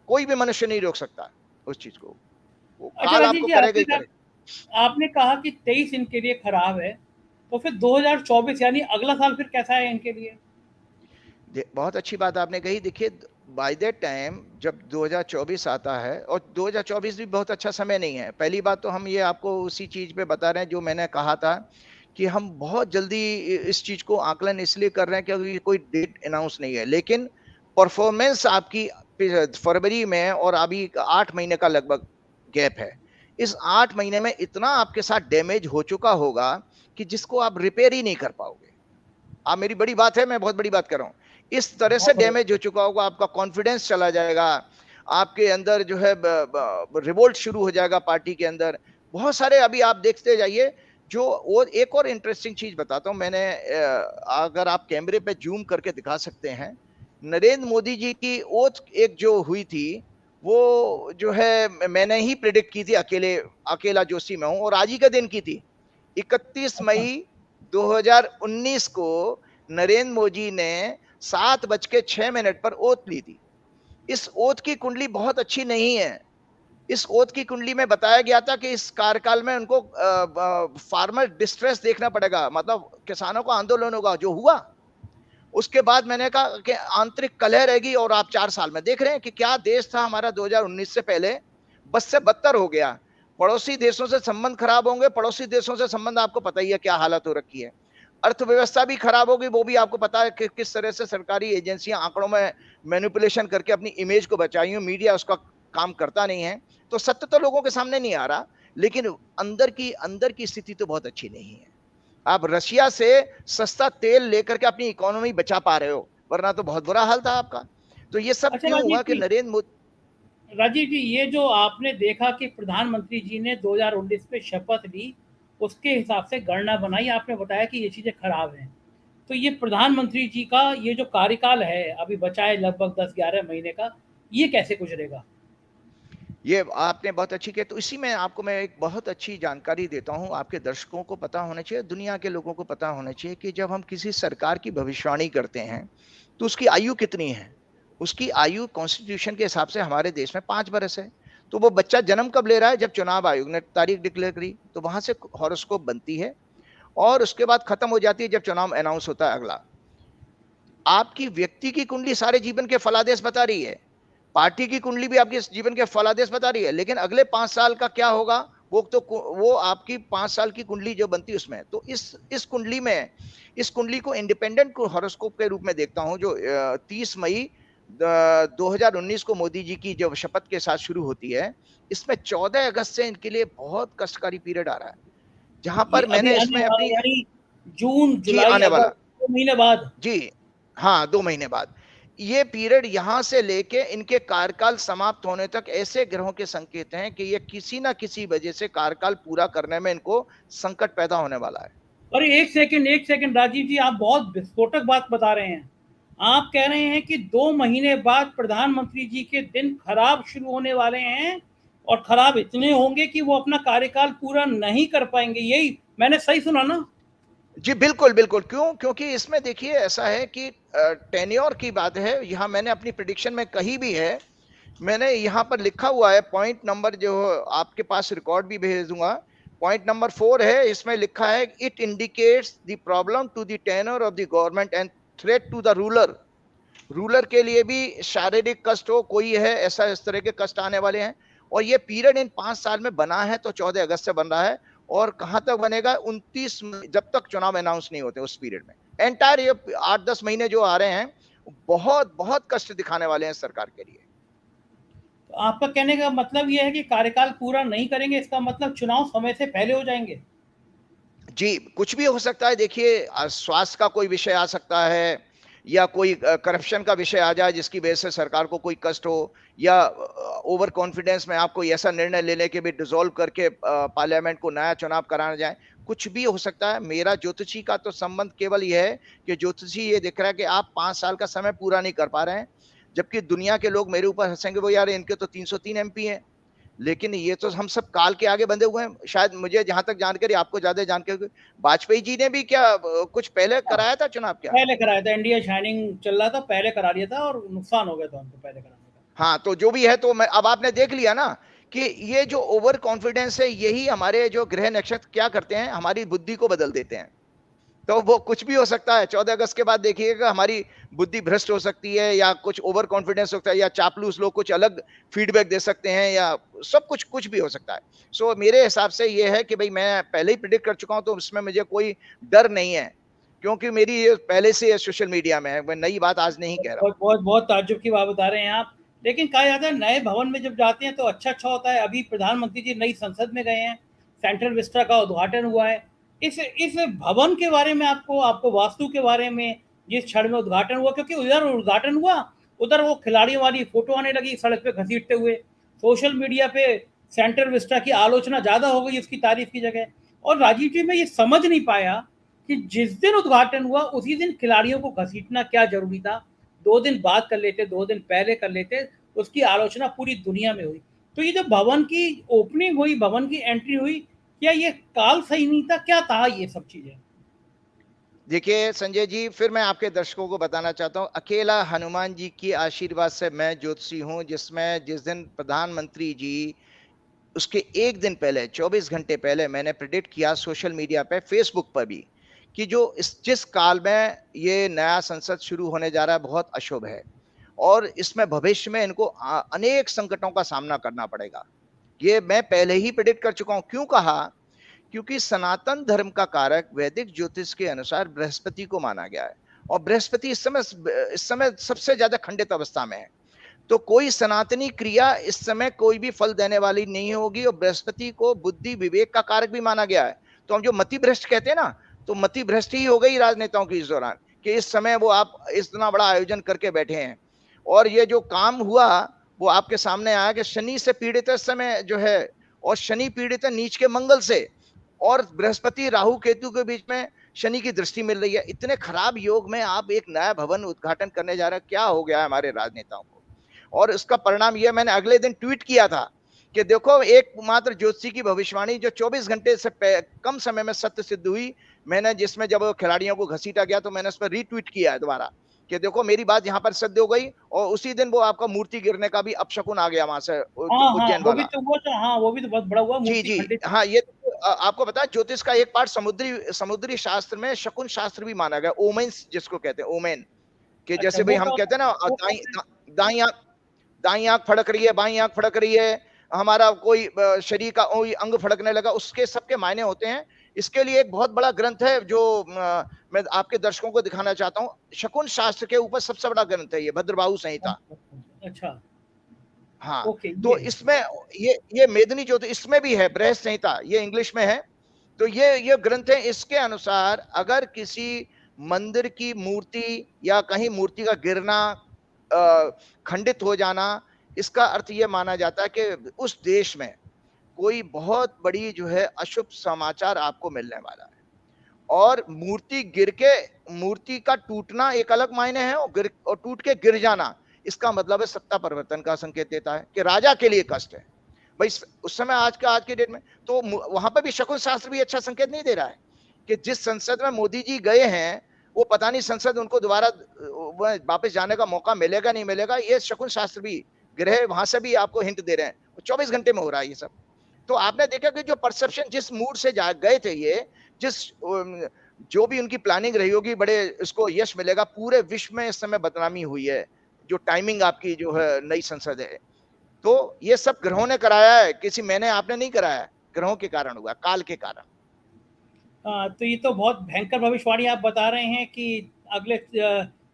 कोई भी मनुष्य नहीं रोक सकता उस चीज को, वो अच्छा काल राजीव आपको जी, करेगा ही करेगा। आपने कहा कि 23 इनके लिए खराब है, तो फिर 2024 यानी अगला साल फिर कैसा है इनके लिए? बहुत अच्छी बात आपने कही। देखिए, बाय दैट टाइम जब 2024 आता है, और 2024 भी बहुत अच्छा समय नहीं है, पहली बात तो हम ये आपको उसी चीज पे बता रहे हैं जो मैंने कहा था कि हम बहुत जल्दी इस चीज को आकलन इसलिए कर रहे हैं क्योंकि कोई डेट अनाउंस नहीं है, लेकिन परफॉर्मेंस आपकी फरवरी में, और अभी 8 महीने का लगभग गैप है, इस 8 महीने में इतना आपके साथ डैमेज हो चुका होगा कि जिसको आप रिपेयर ही नहीं कर पाओगे। आप, मेरी बड़ी बात है, मैं बहुत बड़ी बात कर रहा हूं, इस तरह से बहुत बढ़िया। डैमेज हो चुका होगा, आपका कॉन्फिडेंस चला जाएगा, आपके अंदर जो है रिवोल्ट शुरू हो जाएगा पार्टी के अंदर, बहुत सारे, अभी आप देखते जाइए। जो और एक और इंटरेस्टिंग चीज बताता हूं मैंने, अगर आप कैमरे पे जूम करके दिखा सकते हैं, नरेंद्र मोदी जी की ओथ एक जो हुई थी, वो जो है मैंने ही प्रिडिक्ट की थी, अकेले, अकेला जोशी में हूं, और आज ही का दिन की थी, 31 अच्छा। मई 2019 को नरेंद्र मोदी ने 7:06 पर ओथ ली थी। इस ओथ की कुंडली बहुत अच्छी नहीं है। इस ओथ की कुंडली में बताया गया था कि इस कार्यकाल में उनको फार्मर डिस्ट्रेस देखना पड़ेगा, मतलब किसानों का आंदोलन होगा, जो हुआ। उसके बाद मैंने कहा कि आंतरिक कलह रहेगी, और आप 4 साल में देख रहे हैं कि क्या देश था हमारा 2019 से पहले, बस से बदतर हो गया। पड़ोसी देशों से संबंध खराब होंगे, पड़ोसी देशों से संबंध आपको पता ही है क्या हालत हो रखी है। अर्थव्यवस्था भी खराब होगी, वो भी आपको पता है कि किस तरह से सरकारी एजेंसियां आंकड़ों में मैनिपुलेशन करके अपनी इमेज को बचाई हुई, मीडिया उसका काम करता नहीं है। तो सत्य तो लोगों के सामने नहीं आ रहा, लेकिन अंदर की स्थिति तो बहुत अच्छी नहीं है। आप रशिया से सस्ता तेल लेकर के अपनी इकोनॉमी बचा पा रहे हो, वरना तो बहुत बुरा हाल था आपका। तो ये सब अच्छा क्यों हुआ कि नरेंद्र मोदी, राजीव जी, ये जो आपने देखा कि प्रधानमंत्री जी ने 2019 में शपथ ली, उसके हिसाब से गणना बनाई, आपने बताया कि ये चीज़ें खराब हैं। तो ये प्रधानमंत्री जी का ये जो कार्यकाल है, अभी बचा है लगभग 10-11 महीने का, ये कैसे गुजरेगा? ये आपने बहुत अच्छी की। तो इसी में आपको मैं एक बहुत अच्छी जानकारी देता हूं, आपके दर्शकों को पता होना चाहिए, दुनिया के लोगों को पता होना चाहिए कि जब हम किसी सरकार की भविष्यवाणी करते हैं तो उसकी आयु कितनी है। उसकी आयु कॉन्स्टिट्यूशन के हिसाब से हमारे देश में 5 बरस है। तो वो बच्चा जन्म कब ले रहा है? जब चुनाव आयोग ने तारीख डिक्लेयर करी, तो वहां से हॉरोस्कोप बनती है, और उसके बाद खत्म हो जाती है जब चुनाव अनाउंस होता है अगला। आपकी व्यक्ति की कुंडली सारे जीवन के फलादेश बता रही है, पार्टी की कुंडली भी आपके जीवन के फलादेश बता रही है, लेकिन अगले 5 साल का क्या होगा, वो तो वो आपकी 5 साल की कुंडली जो बनती है उसमें। तो इस कुंडली में, इस कुंडली को इंडिपेंडेंट को हॉरोस्कोप के रूप में देखता हूं, जो 30 मई 2019 को मोदी जी की जो शपथ के साथ शुरू होती है, इसमें 14 अगस्त से इनके लिए बहुत कष्टकारी पीरियड आ रहा है, जहां ये पर अभी मैंने आने इसमें वाला अपनी यानी जून, जी जुलाई, आने वाला अगस्त 2 महीने बाद। जी, हाँ, 2 महीने बाद। ये पीरियड यहाँ से लेके इनके कार्यकाल समाप्त होने तक ऐसे ग्रहों के संकेत हैं कि ये किसी न किसी वजह से कार्यकाल पूरा करने में इनको संकट पैदा होने वाला है। अरे 1 सेकंड राजीव जी, आप बहुत विस्फोटक बात बता रहे हैं। आप कह रहे हैं कि 2 महीने बाद प्रधानमंत्री जी के दिन खराब शुरू होने वाले हैं और खराब इतने होंगे कि वो अपना कार्यकाल पूरा नहीं कर पाएँगे, यही मैंने सही सुना ना? जी, बिल्कुल, बिल्कुल। क्यों? क्योंकि इसमें देखिए ऐसा है कि टेन्योर की बात है, यहाँ मैंने अपनी प्रेडिक्शन में कही भी है, मैंने यहाँ पर लिखा हुआ है पॉइंट नंबर जो आपके पास रिकॉर्ड भी भेज दूँगा। पॉइंट नंबर 4 है, इसमें लिखा है it indicates the problem to the tenure of the government and threat to the ruler. Ruler के लिए भी शारीरिक कष्ट हो कोई है ऐसा इस तरह के कष्ट आने वाले हैं और ये पीरियड इन 5 साल में बना है तो 14 अगस्त से बन रहा है और कहाँ तक बनेगा 29 जब तक चुनाव अनाउंस नहीं होते उस पीरियड में। एंटायर ये 8-10 महीने जो आ रहे हैं, बहुत बहुत कष्ट दिखाने वाले हैं सरकार के लिए। तो आपका कहने का मतलब ये है कि कार्यकाल पूरा नहीं करेंगे, इसका मतलब चुनाव समय से पहले हो जाएँगे? जी, कुछ भी हो सकता है देखिए स्वास्थ्य का कोई विषय आ सकता है या कोई करप्शन का विषय आ जाए जिसकी वजह से सरकार को कोई कष्ट हो या ओवर कॉन्फिडेंस में आप कोई ऐसा निर्णय ले लें कि भी डिसॉल्व करके पार्लियामेंट को नया चुनाव कराना जाए, कुछ भी हो सकता है। मेरा ज्योतिषी का तो संबंध केवल ये है कि ज्योतिषी ये दिख रहा है कि आप 5 साल का समय पूरा नहीं कर पा रहे हैं, जबकि दुनिया के लोग मेरे ऊपर हँसेंगे वो यार इनके तो 303 एमपी हैं। लेकिन ये तो हम सब काल के आगे बंधे हुए हैं। शायद मुझे जहाँ तक जानकारी आपको ज़्यादा जानकारी वाजपेयी जी ने भी क्या कुछ पहले हाँ, कराया था चुनाव क्या? पहले कराया था, इंडिया शाइनिंग चल रहा था, पहले करा लिया था और नुकसान हो गया था उनको पहले कराने का। हाँ, तो जो भी है तो मैं अब आपने देख लिया ना कि ये जो ओवर कॉन्फिडेंस है यही हमारे जो ग्रह नक्षत्र क्या करते हैं, हमारी बुद्धि को बदल देते हैं। तो वो कुछ भी हो सकता है 14 अगस्त के बाद देखिएगा हमारी बुद्धि भ्रष्ट हो सकती है या कुछ ओवर कॉन्फिडेंस होता है या चापलूस लोग कुछ अलग फीडबैक दे सकते हैं या सब कुछ कुछ भी हो सकता है। सो मेरे हिसाब से ये है कि भाई मैं पहले ही प्रेडिक्ट कर चुका हूँ तो उसमें मुझे कोई डर नहीं है क्योंकि मेरी ये पहले से सोशल मीडिया में है, मैं नई बात आज नहीं कह रहा हूँ। बहुत ताज्जुब की बात बता रहे हैं आप। लेकिन कहा जाता है नए भवन में जब जाते हैं तो अच्छा होता है। अभी प्रधानमंत्री जी नई संसद में गए हैं, सेंट्रल विस्टा का उद्घाटन हुआ है। इस भवन के बारे में आपको आपको वास्तु के बारे में जिस क्षण में उद्घाटन हुआ, क्योंकि उधर उद्घाटन हुआ, उधर वो खिलाड़ियों वाली फ़ोटो आने लगी सड़क पे घसीटते हुए। सोशल मीडिया पे सेंट्रल विस्टा की आलोचना ज़्यादा हो गई उसकी तारीफ़ की जगह। और राजीव जी मैं ये समझ नहीं पाया कि जिस दिन उद्घाटन हुआ उसी दिन खिलाड़ियों को घसीटना क्या ज़रूरी था? 2 दिन बाद कर लेते, 2 दिन पहले कर लेते, उसकी आलोचना पूरी दुनिया में हुई। तो ये जो भवन की ओपनिंग हुई, भवन की एंट्री हुई, क्या ये काल सही नहीं था? क्या था ये सब चीज़ें? देखिए संजय जी फिर मैं आपके दर्शकों को बताना चाहता हूँ अकेला हनुमान जी की आशीर्वाद से मैं ज्योतिषी हूँ जिसमें जिस दिन प्रधानमंत्री जी उसके एक दिन पहले 24 घंटे पहले मैंने प्रेडिक्ट किया सोशल मीडिया पे फेसबुक पर भी कि जो इस जिस काल में ये नया संसद शुरू होने जा रहा है बहुत अशुभ है और इसमें भविष्य में इनको अनेक संकटों का सामना करना पड़ेगा। ये मैं पहले ही प्रेडिक्ट कर चुका हूँ। क्यों कहा? क्योंकि सनातन धर्म का कारक वैदिक ज्योतिष के अनुसार बृहस्पति को माना गया है और बृहस्पति इस समय सबसे ज्यादा खंडित अवस्था में है। तो कोई सनातनी क्रिया इस समय कोई भी फल देने वाली नहीं होगी और बृहस्पति को बुद्धि विवेक का कारक भी माना गया है। तो हम जो मति भ्रष्ट कहते हैं ना, तो मति भ्रष्ट ही हो गई राजनेताओं की इस दौरान कि इस समय वो आप इतना बड़ा आयोजन करके बैठे हैं और ये जो काम हुआ वो आपके सामने आया कि शनि से पीड़ित है इस समय जो है और शनि पीड़ित है नीच के मंगल से और बृहस्पति राहु केतु के बीच में शनि की दृष्टि मिल रही है। इतने खराब योग में आप एक नया भवन उद्घाटन करने जा रहे हैं, क्या हो गया है हमारे राजनेताओं को? और इसका परिणाम यह मैंने अगले दिन ट्वीट किया था कि देखो एकमात्र ज्योतिषी की भविष्यवाणी जो 24 घंटे से कम समय में सत्य सिद्ध हुई, मैंने जिसमें जब खिलाड़ियों को घसीटा गया तो मैंने उस पर रीट्वीट किया है दोबारा कि देखो मेरी बात यहाँ पर सिद्ध हो गई और उसी दिन वो आपका मूर्ति गिरने का भी अपशकुन आ गया वहां से हाँ, उज्जैन वो भी वाला। तो हुआ था। हाँ, वो भी तो बहुत बड़ा हुआ, जी मूर्ति जी खंडित। हाँ ये तो, आपको पता है ज्योतिष का एक पार्ट समुद्री समुद्री शास्त्र में शकुन शास्त्र भी माना गया, ओमेन्स जिसको कहते हैं ओमेन कि अच्छा, जैसे भाई वो हम क्या कहते होता हैं ना है? वो कैसे? दाई दाई आंख फड़क रही है बाई आंख फड़क रही है, हमारा कोई शरीर का कोई अंग फड़कने लगा, उसके सबके मायने होते हैं इसके लिए एक बहुत बड़ा ग्रंथ है जो मैं आपके दर्शकों को दिखाना चाहता हूँ। शकुन शास्त्र के ऊपर सबसे बड़ा ग्रंथ है ये, भद्रबाहु संहिता। अच्छा, हाँ, ओके, तो ये इसमें ये मेदिनी ज्योति इसमें भी है, बृहत संहिता, ये इंग्लिश में है। तो ये ग्रंथ है, इसके अनुसार अगर किसी मंदिर की मूर्ति या कहीं मूर्ति का गिरना, खंडित हो जाना, इसका अर्थ ये माना जाता है कि उस देश में कोई बहुत बड़ी जो है अशुभ समाचार आपको मिलने वाला है। और मूर्ति गिर के, मूर्ति का टूटना एक अलग मायने है, और टूट के गिर जाना इसका मतलब है सत्ता परिवर्तन का संकेत देता है कि राजा के लिए कष्ट है। भाई उस समय आज के डेट में तो वहां पर भी शकुन शास्त्र भी अच्छा संकेत नहीं दे रहा है कि जिस संसद में मोदी जी गए हैं, वो पता नहीं संसद उनको दोबारा वापस जाने का मौका मिलेगा नहीं मिलेगा। ये शकुन शास्त्र भी, ग्रह वहां से भी आपको हिंट दे रहे हैं। 24 घंटे में हो रहा है ये सब। तो आपने देखा कि जो परसेप्शन, जिस मूड से गए थे ये, जिस जो भी उनकी प्लानिंग रही होगी, बड़े इसको यश मिलेगा। पूरे विश्व में इस समय बदनामी हुई है, जो टाइमिंग आपकी जो है नई संसद है। तो ये सब ग्रहों ने कराया है, किसी मैंने आपने नहीं कराया, ग्रहों के कारण हुआ, काल के कारण। तो ये तो बहुत भयंकर भविष्यवाणी आप बता रहे हैं कि अगले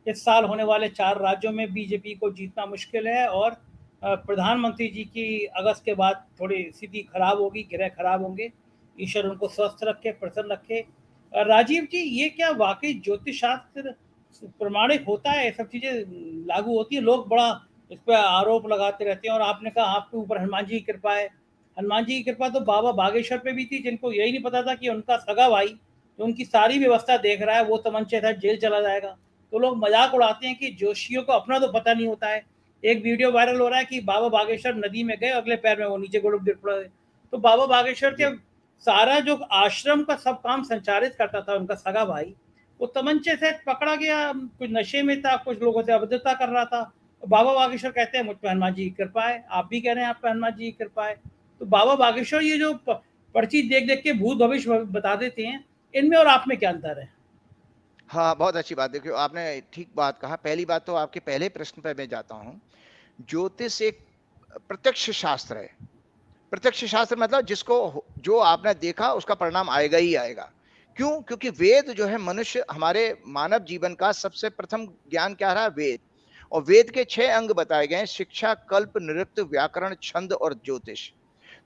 इस साल होने वाले 4 राज्यों में बीजेपी को जीतना मुश्किल है, और प्रधानमंत्री जी की अगस्त के बाद थोड़ी स्थिति खराब होगी, ग्रह खराब होंगे। ईश्वर उनको स्वस्थ रखे, प्रसन्न रखे। राजीव जी, ये क्या वाकई ज्योतिष शास्त्र प्रमाणित होता है? ये सब चीज़ें लागू होती है? लोग बड़ा इस पर आरोप लगाते रहते हैं, और आपने कहा आपके ऊपर हनुमान जी की कृपा है। हनुमान जी की कृपा तो बाबा बागेश्वर पे भी थी, जिनको यही नहीं पता था कि उनका सगा भाई जो उनकी सारी व्यवस्था देख रहा है वो तमंचे था जेल चला जाएगा। तो लोग मजाक उड़ाते हैं कि जोशियों को अपना तो पता नहीं होता है। एक वीडियो वायरल हो रहा है कि बाबा बागेश्वर नदी में गए, अगले पैर में वो नीचे गुड़क गिर पड़े। तो बाबा बागेश्वर के सारा जो आश्रम का सब काम संचालित करता था उनका सगा भाई, वो तमंचे से पकड़ा गया, कुछ नशे में था, कुछ लोगों से अभद्रता कर रहा था। बाबा बागेश्वर कहते हैं मुझ पर हनुमान जी की कृपा है, आप भी कह रहे हैं आप पर हनुमान जी की कृपा है। तो बाबा बागेश्वर ये जो पर्ची देख देख के भूत भविष्य बता देते हैं, इनमें और आप में क्या अंतर है? हाँ, बहुत अच्छी बात। देखिए, आपने ठीक बात कहा। पहली बात तो आपके पहले प्रश्न पे मैं जाता हूँ। ज्योतिष एक प्रत्यक्ष शास्त्र है। प्रत्यक्ष शास्त्र मतलब जो आपने देखा उसका परिणाम आएगा ही आएगा। क्यों? क्योंकि वेद जो है, मनुष्य, हमारे मानव जीवन का सबसे प्रथम ज्ञान क्या रहा? वेद। और वेद के 6 अंग बताए गए हैं: शिक्षा, कल्प, नृत्य, व्याकरण, छंद और ज्योतिष।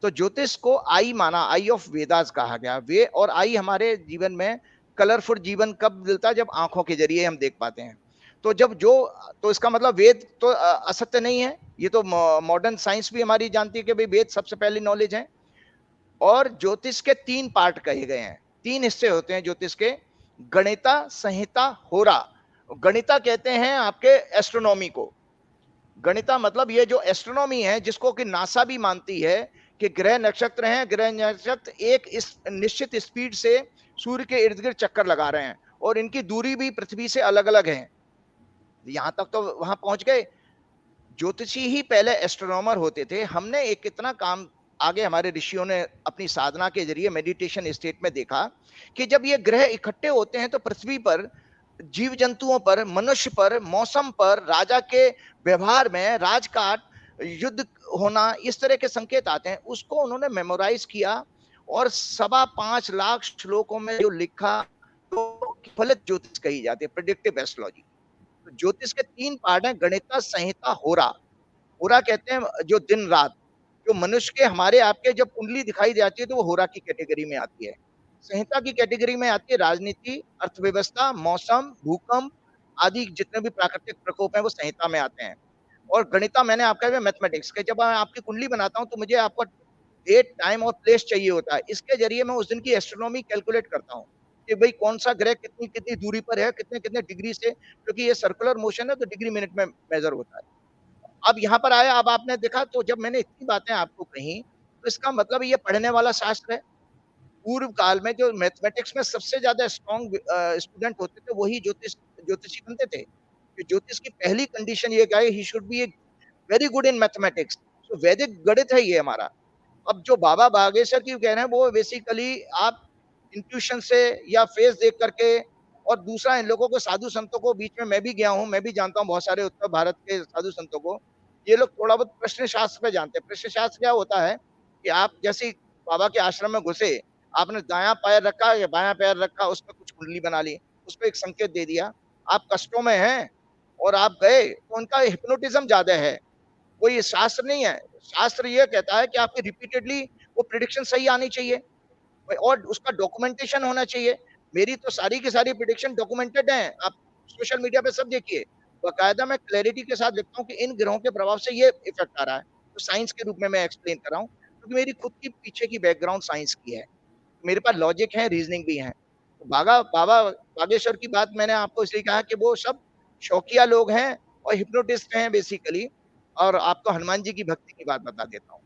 तो ज्योतिष को आई माना, आई ऑफ वेदास कहा गया। वे और आई हमारे जीवन में कलरफुल जीवन कब मिलता है? जब आंखों के जरिए हम देख पाते हैं। तो तो इसका मतलब वेद तो असत्य नहीं है। ये तो मॉडर्न साइंस भी हमारी जानती है कि भाई वेद सबसे पहली नॉलेज है। और ज्योतिष के 3 पार्ट कहे गए हैं, 3 हिस्से होते हैं ज्योतिष के: गणिता, संहिता, होरा। गणिता कहते हैं आपके एस्ट्रोनॉमी को। गणिता मतलब ये जो एस्ट्रोनॉमी है, जिसको कि नासा भी मानती है कि ग्रह नक्षत्र हैं, ग्रह नक्षत्र एक इस निश्चित स्पीड से सूर्य के इर्द गिर्द चक्कर लगा रहे हैं, और इनकी दूरी भी पृथ्वी से अलग अलग है। यहां तक तो वहां पहुंच गए। ज्योतिषी ही पहले एस्ट्रोनॉमर होते थे। हमने एक कितना काम आगे हमारे ऋषियों ने अपनी साधना के जरिए मेडिटेशन स्टेट में देखा कि जब ये ग्रह इकट्ठे होते हैं तो पृथ्वी पर, जीव जंतुओं पर, मनुष्य पर, मौसम पर, राजा के व्यवहार में, राजकाट, युद्ध होना, इस तरह के संकेत आते हैं। उसको उन्होंने मेमोराइज किया और 5.25 लाख श्लोकों में जो लिखा, तो फलित ज्योतिष कही जाती है, प्रेडिक्टिव एस्ट्रोलॉजी। तो ज्योतिष के 3 पार्ट हैं: गणिता, संहिता, होरा। होरा कहते हैं जो दिन रात, जो मनुष्य के, हमारे आपके जब कुंडली दिखाई जाती है तो वो होरा की कैटेगरी में आती है। संहिता की कैटेगरी में आती है राजनीति, अर्थव्यवस्था, मौसम, भूकंप आदि जितने भी प्राकृतिक प्रकोप हैं वो संहिता में आते हैं। और गणिता मैंने आपका मैथमेटिक्स के, जब मैं आपकी कुंडली बनाता हूं तो मुझे आपका डेट, टाइम और प्लेस चाहिए होता है। इसके जरिए मैं उस दिन की एस्ट्रोनॉमी कैलकुलेट करता हूँ कि भाई कौन सा ग्रह कितनी कितनी दूरी पर है, कितने कितने डिग्री से, क्योंकि ये सर्कुलर मोशन है तो डिग्री मिनट में मेजर होता है। अब यहाँ पर आया, अब आपने देखा, तो जब मैंने इतनी बातें आपको कही तो इसका मतलब ये पढ़ने वाला शास्त्र है। पूर्व काल में जो मैथमेटिक्स में सबसे ज्यादा स्ट्रॉन्ग स्टूडेंट होते थे वही ज्योतिषी बनते थे। कि ज्योतिष की पहली कंडीशन ये क्या है? He should be very good in mathematics. तो वैदिक गणित है ये हमारा। अब जो बाबा बागेश्वर की कह रहे हैं वो बेसिकली आप इंट्यूशन से या फेस देख करके, और दूसरा इन लोगों को, साधु संतों को, बीच में मैं भी गया हूँ, मैं भी जानता हूँ बहुत सारे उत्तर भारत के साधु संतों को। ये लोग थोड़ा बहुत प्रश्न शास्त्र पे जानते हैं। प्रश्न शास्त्र क्या होता है कि आप जैसे बाबा के आश्रम में घुसे आपने दायाँ पैर रखा या बायाँ पैर रखा, उसपे कुछ कुंडली बना ली, उसपे एक संकेत दे दिया, आप कष्टों में हैं और आप गए, तो उनका हिप्नोटिज़्म ज़्यादा है, कोई शास्त्र नहीं है। शास्त्र ये कहता है कि आपकी रिपीटेडली वो प्रेडिक्शन सही आनी चाहिए और उसका डॉक्यूमेंटेशन होना चाहिए। मेरी तो सारी की सारी प्रेडिक्शन डॉक्यूमेंटेड हैं, आप सोशल मीडिया पे सब देखिए। बाकायदा मैं क्लैरिटी के साथ लिखता हूँ कि इन ग्रहों के प्रभाव से ये इफ़ेक्ट आ रहा है, तो साइंस के रूप में मैं एक्सप्लेन कर रहा हूँ, क्योंकि मेरी खुद की पीछे की बैकग्राउंड साइंस की है। मेरे पास लॉजिक है, रीज़निंग भी है। तो बाबा बागेश्वर की बात मैंने आपको इसलिए कहा कि वो सब शौकिया लोग हैं और हिप्नोटिस्ट हैं बेसिकली। और आपको हनुमान जी की भक्ति की बात बता देता हूँ।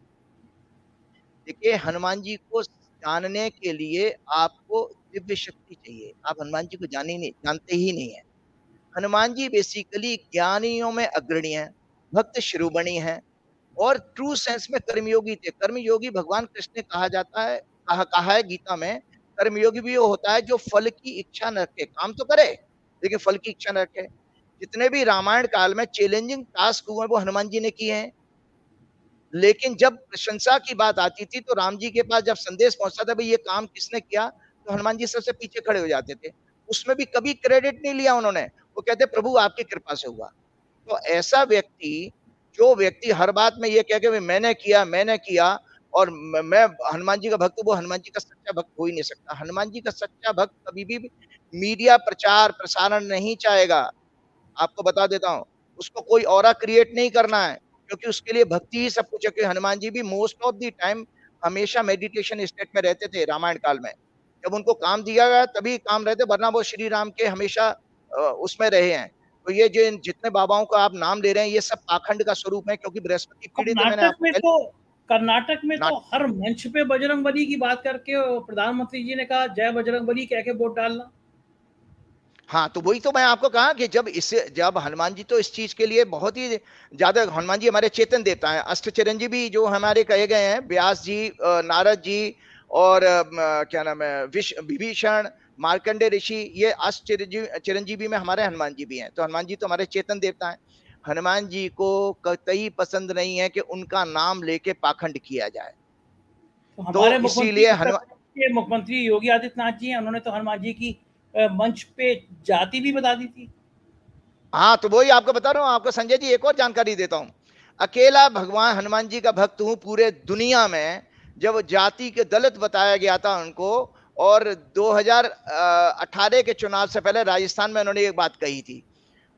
देखिए, हनुमान जी को जानने के लिए आपको दिव्य शक्ति चाहिए। आप हनुमान जी को जानते ही नहीं हैं। हनुमान जी बेसिकली ज्ञानियों में अग्रणी हैं, भक्त शिरोमणि हैं और ट्रू सेंस में कर्मयोगी थे। कर्मयोगी भगवान कृष्ण ने कहा है गीता में, कर्मयोगी भी वो होता है जो फल की इच्छा न रखे, काम तो करे लेकिन फल की इच्छा न रखे। जितने भी रामायण काल में चैलेंजिंग टास्क हुए वो हनुमान जी ने किए हैं। लेकिन जब प्रशंसा की बात आती थी तो राम जी के पास जब संदेश पहुंचता था भाई ये काम किसने किया, तो हनुमान जी सबसे पीछे खड़े हो जाते थे। उसमें भी कभी क्रेडिट नहीं लिया उन्होंने, वो कहते प्रभु आपकी कृपा से हुआ। तो ऐसा व्यक्ति, जो व्यक्ति हर बात में ये कह के मैंने किया और मैं हनुमान जी का भक्त हूं, वो हनुमान जी का सच्चा भक्त हो ही नहीं सकता। हनुमान जी का सच्चा भक्त कभी भी मीडिया प्रचार प्रसारण नहीं चाहेगा। आपको बता देता हूँ, उसको कोई ऑरा क्रिएट नहीं करना है, क्योंकि उसके लिए भक्ति ही सब कुछ है। कि हनुमान जी भी मोस्ट ऑफ द टाइम हमेशा मेडिटेशन स्टेट में रहते थे रामायण काल में। जब उनको काम दिया गया तभी काम रहते, वरना वो श्री राम के हमेशा उसमें रहे हैं। तो ये जो जितने बाबाओं का आप नाम ले रहे हैं, ये सब पाखंड का स्वरूप है, क्योंकि बृहस्पति पीड़ित है। मैंने आपको कर्नाटक में तो हर मंच पे बजरंगबली की बात करके प्रधानमंत्री जी ने कहा जय बजरंगबली कह के वोट डालना। हाँ, तो वही तो मैं आपको कहा कि जब हनुमान जी तो इस चीज के लिए बहुत ही ज्यादा, हनुमान जी हमारे चेतन देवता है। अष्ट चिरंजीवी जो हमारे कहे गए हैं, व्यास जी, नारद जी और क्या नाम है, विभीषण, मार्कंडे ऋषि, ये अष्ट चिरंजीवी में हमारे हनुमान जी भी हैं। तो हनुमान जी तो हमारे चेतन देवता हैं। हनुमान जी को कतई पसंद नहीं है कि उनका नाम लेके पाखंड किया जाए। तो हमारे इसीलिए मुख्यमंत्री योगी आदित्यनाथ जी हैं, उन्होंने तो हनुमान जी की मंच पे जाति भी बता दी थी। हाँ, तो वही आपको बता रहा हूँ। आपको संजय जी एक और जानकारी देता हूँ। अकेला भगवान हनुमान जी का भक्त हूँ पूरे दुनिया में, जब जाति के दलित बताया गया था उनको, और 2018 के चुनाव से पहले राजस्थान में उन्होंने एक बात कही थी।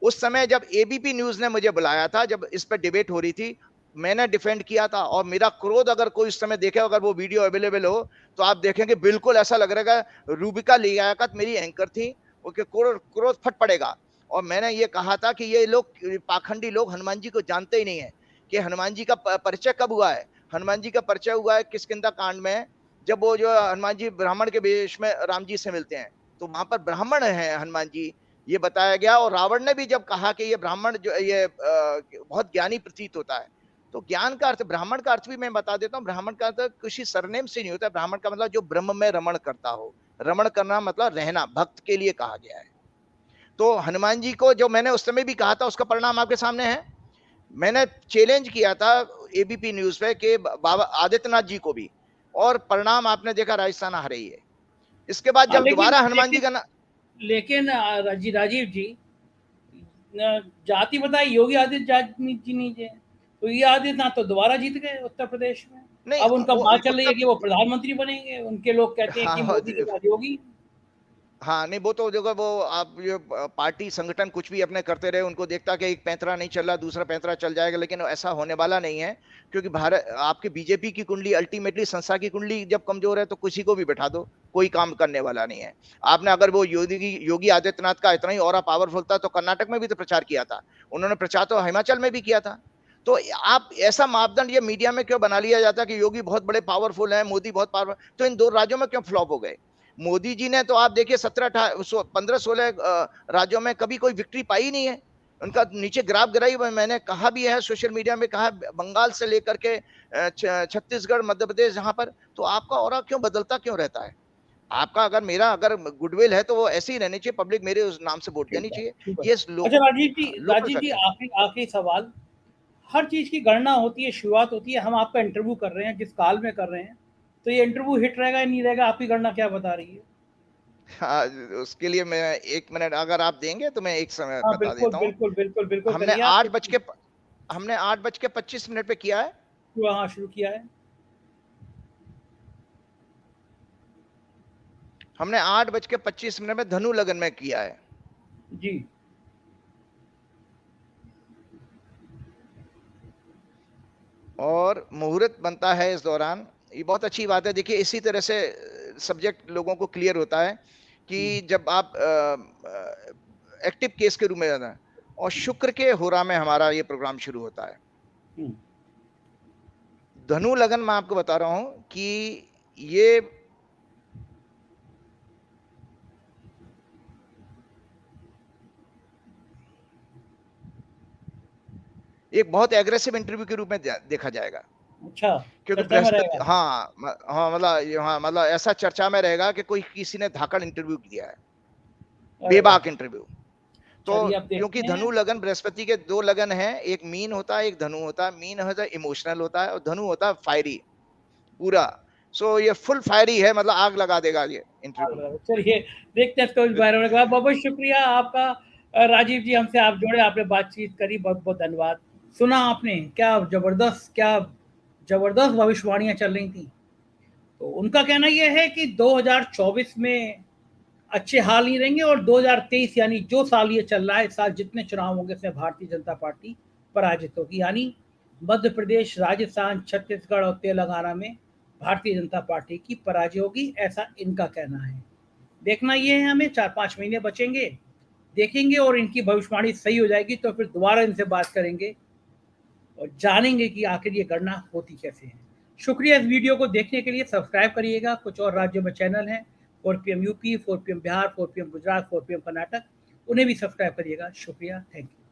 उस समय जब एबीपी न्यूज ने मुझे बुलाया था, जब इस पर डिबेट हो रही थी, मैंने डिफेंड किया था। और मेरा क्रोध अगर कोई उस समय देखे, अगर वो वीडियो अवेलेबल हो, तो आप देखेंगे बिल्कुल ऐसा लग रहा है रूबिका लियाकत मेरी एंकर थी, उसके क्रोध फट पड़ेगा। और मैंने ये कहा था कि ये लोग पाखंडी लोग हनुमान जी को जानते ही नहीं है कि हनुमान जी का परिचय कब हुआ है। हनुमान जी का परिचय हुआ है किष्किंधा कांड में, जब वो जो हनुमान जी ब्राह्मण के वेश में राम जी से मिलते हैं, तो वहां पर ब्राह्मण है हनुमान जी, ये बताया गया। और रावण ने भी जब कहा कि ये ब्राह्मण जो ये बहुत ज्ञानी प्रतीत होता है, तो ज्ञान का अर्थ, ब्राह्मण का अर्थ भी मैं बता देता हूँ। ब्राह्मण का अर्थ किसी सरनेम से नहीं होता। ब्राह्मण का मतलब जो ब्रह्म में रमण करता हो। रमण करना मतलब रहना, भक्त के लिए कहा गया है। तो हनुमान जी को जो मैंने उस समय भी कहा था, उसका परिणाम आपके सामने है। मैंने चैलेंज किया था एबीपी न्यूज पे कि बाबा आदित्यनाथ जी को भी, और परिणाम आपने देखा, राजस्थान हार रही है। इसके बाद जब दोबारा हनुमान जी का लेकिन राजीव जी, जाति बताई योगी आदित्यनाथ जी ने, तो ये आदित्यनाथ तो दोबारा जीत गए उत्तर प्रदेश में। नहीं, अब उनका बात चल रही है कि वो उत्तर, प्रधानमंत्री बनेंगे। उनके लोग कहते हैं कि हाँ, मोदी के बाद योगी। हाँ, नहीं, वो तो देखो, वो आप ये पार्टी संगठन कुछ भी अपने करते रहे, उनको देखता कि एक पैंतरा नहीं चल रहा, दूसरा पैंतरा चल जाएगा, लेकिन ऐसा होने वाला नहीं है। क्योंकि भारत, आपकी बीजेपी की कुंडली, अल्टीमेटली संस्था की कुंडली जब कमजोर है तो किसी को भी बैठा दो, कोई काम करने वाला नहीं है। आपने अगर वो योगी आदित्यनाथ का इतना ही और पावरफुल था तो कर्नाटक में भी तो प्रचार किया था उन्होंने, प्रचार तो हिमाचल में भी किया था। तो आप ऐसा मापदंड ये मीडिया में क्यों बना लिया जाता है कि योगी बहुत बड़े पावरफुल है, मोदी बहुत पावरफुल, तो इन दो राज्यों में क्यों फ्लॉप हो गए? मोदी जी ने तो आप देखिए 15-16 राज्यों में कभी कोई विक्ट्री पाई नहीं है। उनका नीचे ग्राफ गिराई, मैंने कहा भी है सोशल मीडिया में, कहा बंगाल से लेकर के छत्तीसगढ़, मध्य प्रदेश, जहां पर, तो आपका ऑरा क्यों बदलता क्यों रहता है? आपका अगर गुडविल है तो वो ऐसे ही रहनी चाहिए, पब्लिक मेरे उस नाम से वोट देनी चाहिए। ये अच्छा लोकल राजीव जी, फैक्ट है। आखिरी सवाल। हर चीज की गणना होती है, शुरुआत होती है। हम आपका इंटरव्यू कर रहे हैं जिस काल में कर रहे हैं, तो ये इंटरव्यू हिट रहेगा या नहीं रहेगा, आपकी गणना क्या बता रही है? हाँ, उसके लिए मैं 1 मिनट अगर आप देंगे तो मैं एक समय हाँ, बता बिल्कुल, देता हूँ। बिल्कुल, बिल्कुल, बिल्कुल हमने करिए आप। 8 बज के प हमने 8 बज के 25 मिनट पे किया है। हाँ, शुरू किया है। हमने 8 बज के 25 मिनट में धनु लगन में किया है। जी। और मुहूर्त बनता है इस दौरान। ये बहुत अच्छी बात है। देखिए इसी तरह से सब्जेक्ट लोगों को क्लियर होता है कि हुँ, जब आप एक्टिव केस के रूप में जाना है और शुक्र के होरा में हमारा ये प्रोग्राम शुरू होता है। हुँ, धनु लगन मैं आपको बता रहा हूं कि ये एक बहुत एग्रेसिव इंटरव्यू के रूप में देखा जाएगा। अच्छा, क्योंकि चर्चा में बृहस्पति रहेगा। हाँ हाँ मतलब हाँ मतलब ऐसा चर्चा में रहेगा कि कोई किसी ने धाकड़ इंटरव्यू किया है, अरे वाह! बेबाक इंटरव्यू। तो चलिए अब क्योंकि देखते हैं। धनु लगन बृहस्पति के 2 लगन हैं, एक मीन होता है, एक धनु होता है। मीन होता है इमोशनल होता है और धनु होता है फायरी पूरा। सो ये फुल फायरी है, मतलब आग लगा देगा ये इंटरव्यू। चलिए देखते हैं इसको इस बारे में। बहुत बहुत शुक्रिया आपका राजीव जी, हमसे आप जुड़े, आपने बातचीत करी, बहुत बहुत धन्यवाद। सुना आपने क्या जबरदस्त भविष्यवाणियां चल रही थी। तो उनका कहना यह है कि 2024 में अच्छे हाल नहीं रहेंगे और 2023 यानी जो साल ये चल रहा है, इस साल जितने चुनाव होंगे इसमें भारतीय जनता पार्टी पराजित होगी। यानी मध्य प्रदेश, राजस्थान, छत्तीसगढ़ और तेलंगाना में भारतीय जनता पार्टी की पराजय होगी, ऐसा इनका कहना है। देखना ये है, हमें 4-5 महीने बचेंगे, देखेंगे और इनकी भविष्यवाणी सही हो जाएगी तो फिर दोबारा इनसे बात करेंगे और जानेंगे कि आखिर ये गणना होती कैसे है। शुक्रिया इस वीडियो को देखने के लिए। सब्सक्राइब करिएगा। कुछ और राज्यों में चैनल हैं, 4PM UP, 4PM Bihar, 4PM Gujarat, 4PM Karnataka, उन्हें भी सब्सक्राइब करिएगा। शुक्रिया, थैंक यू।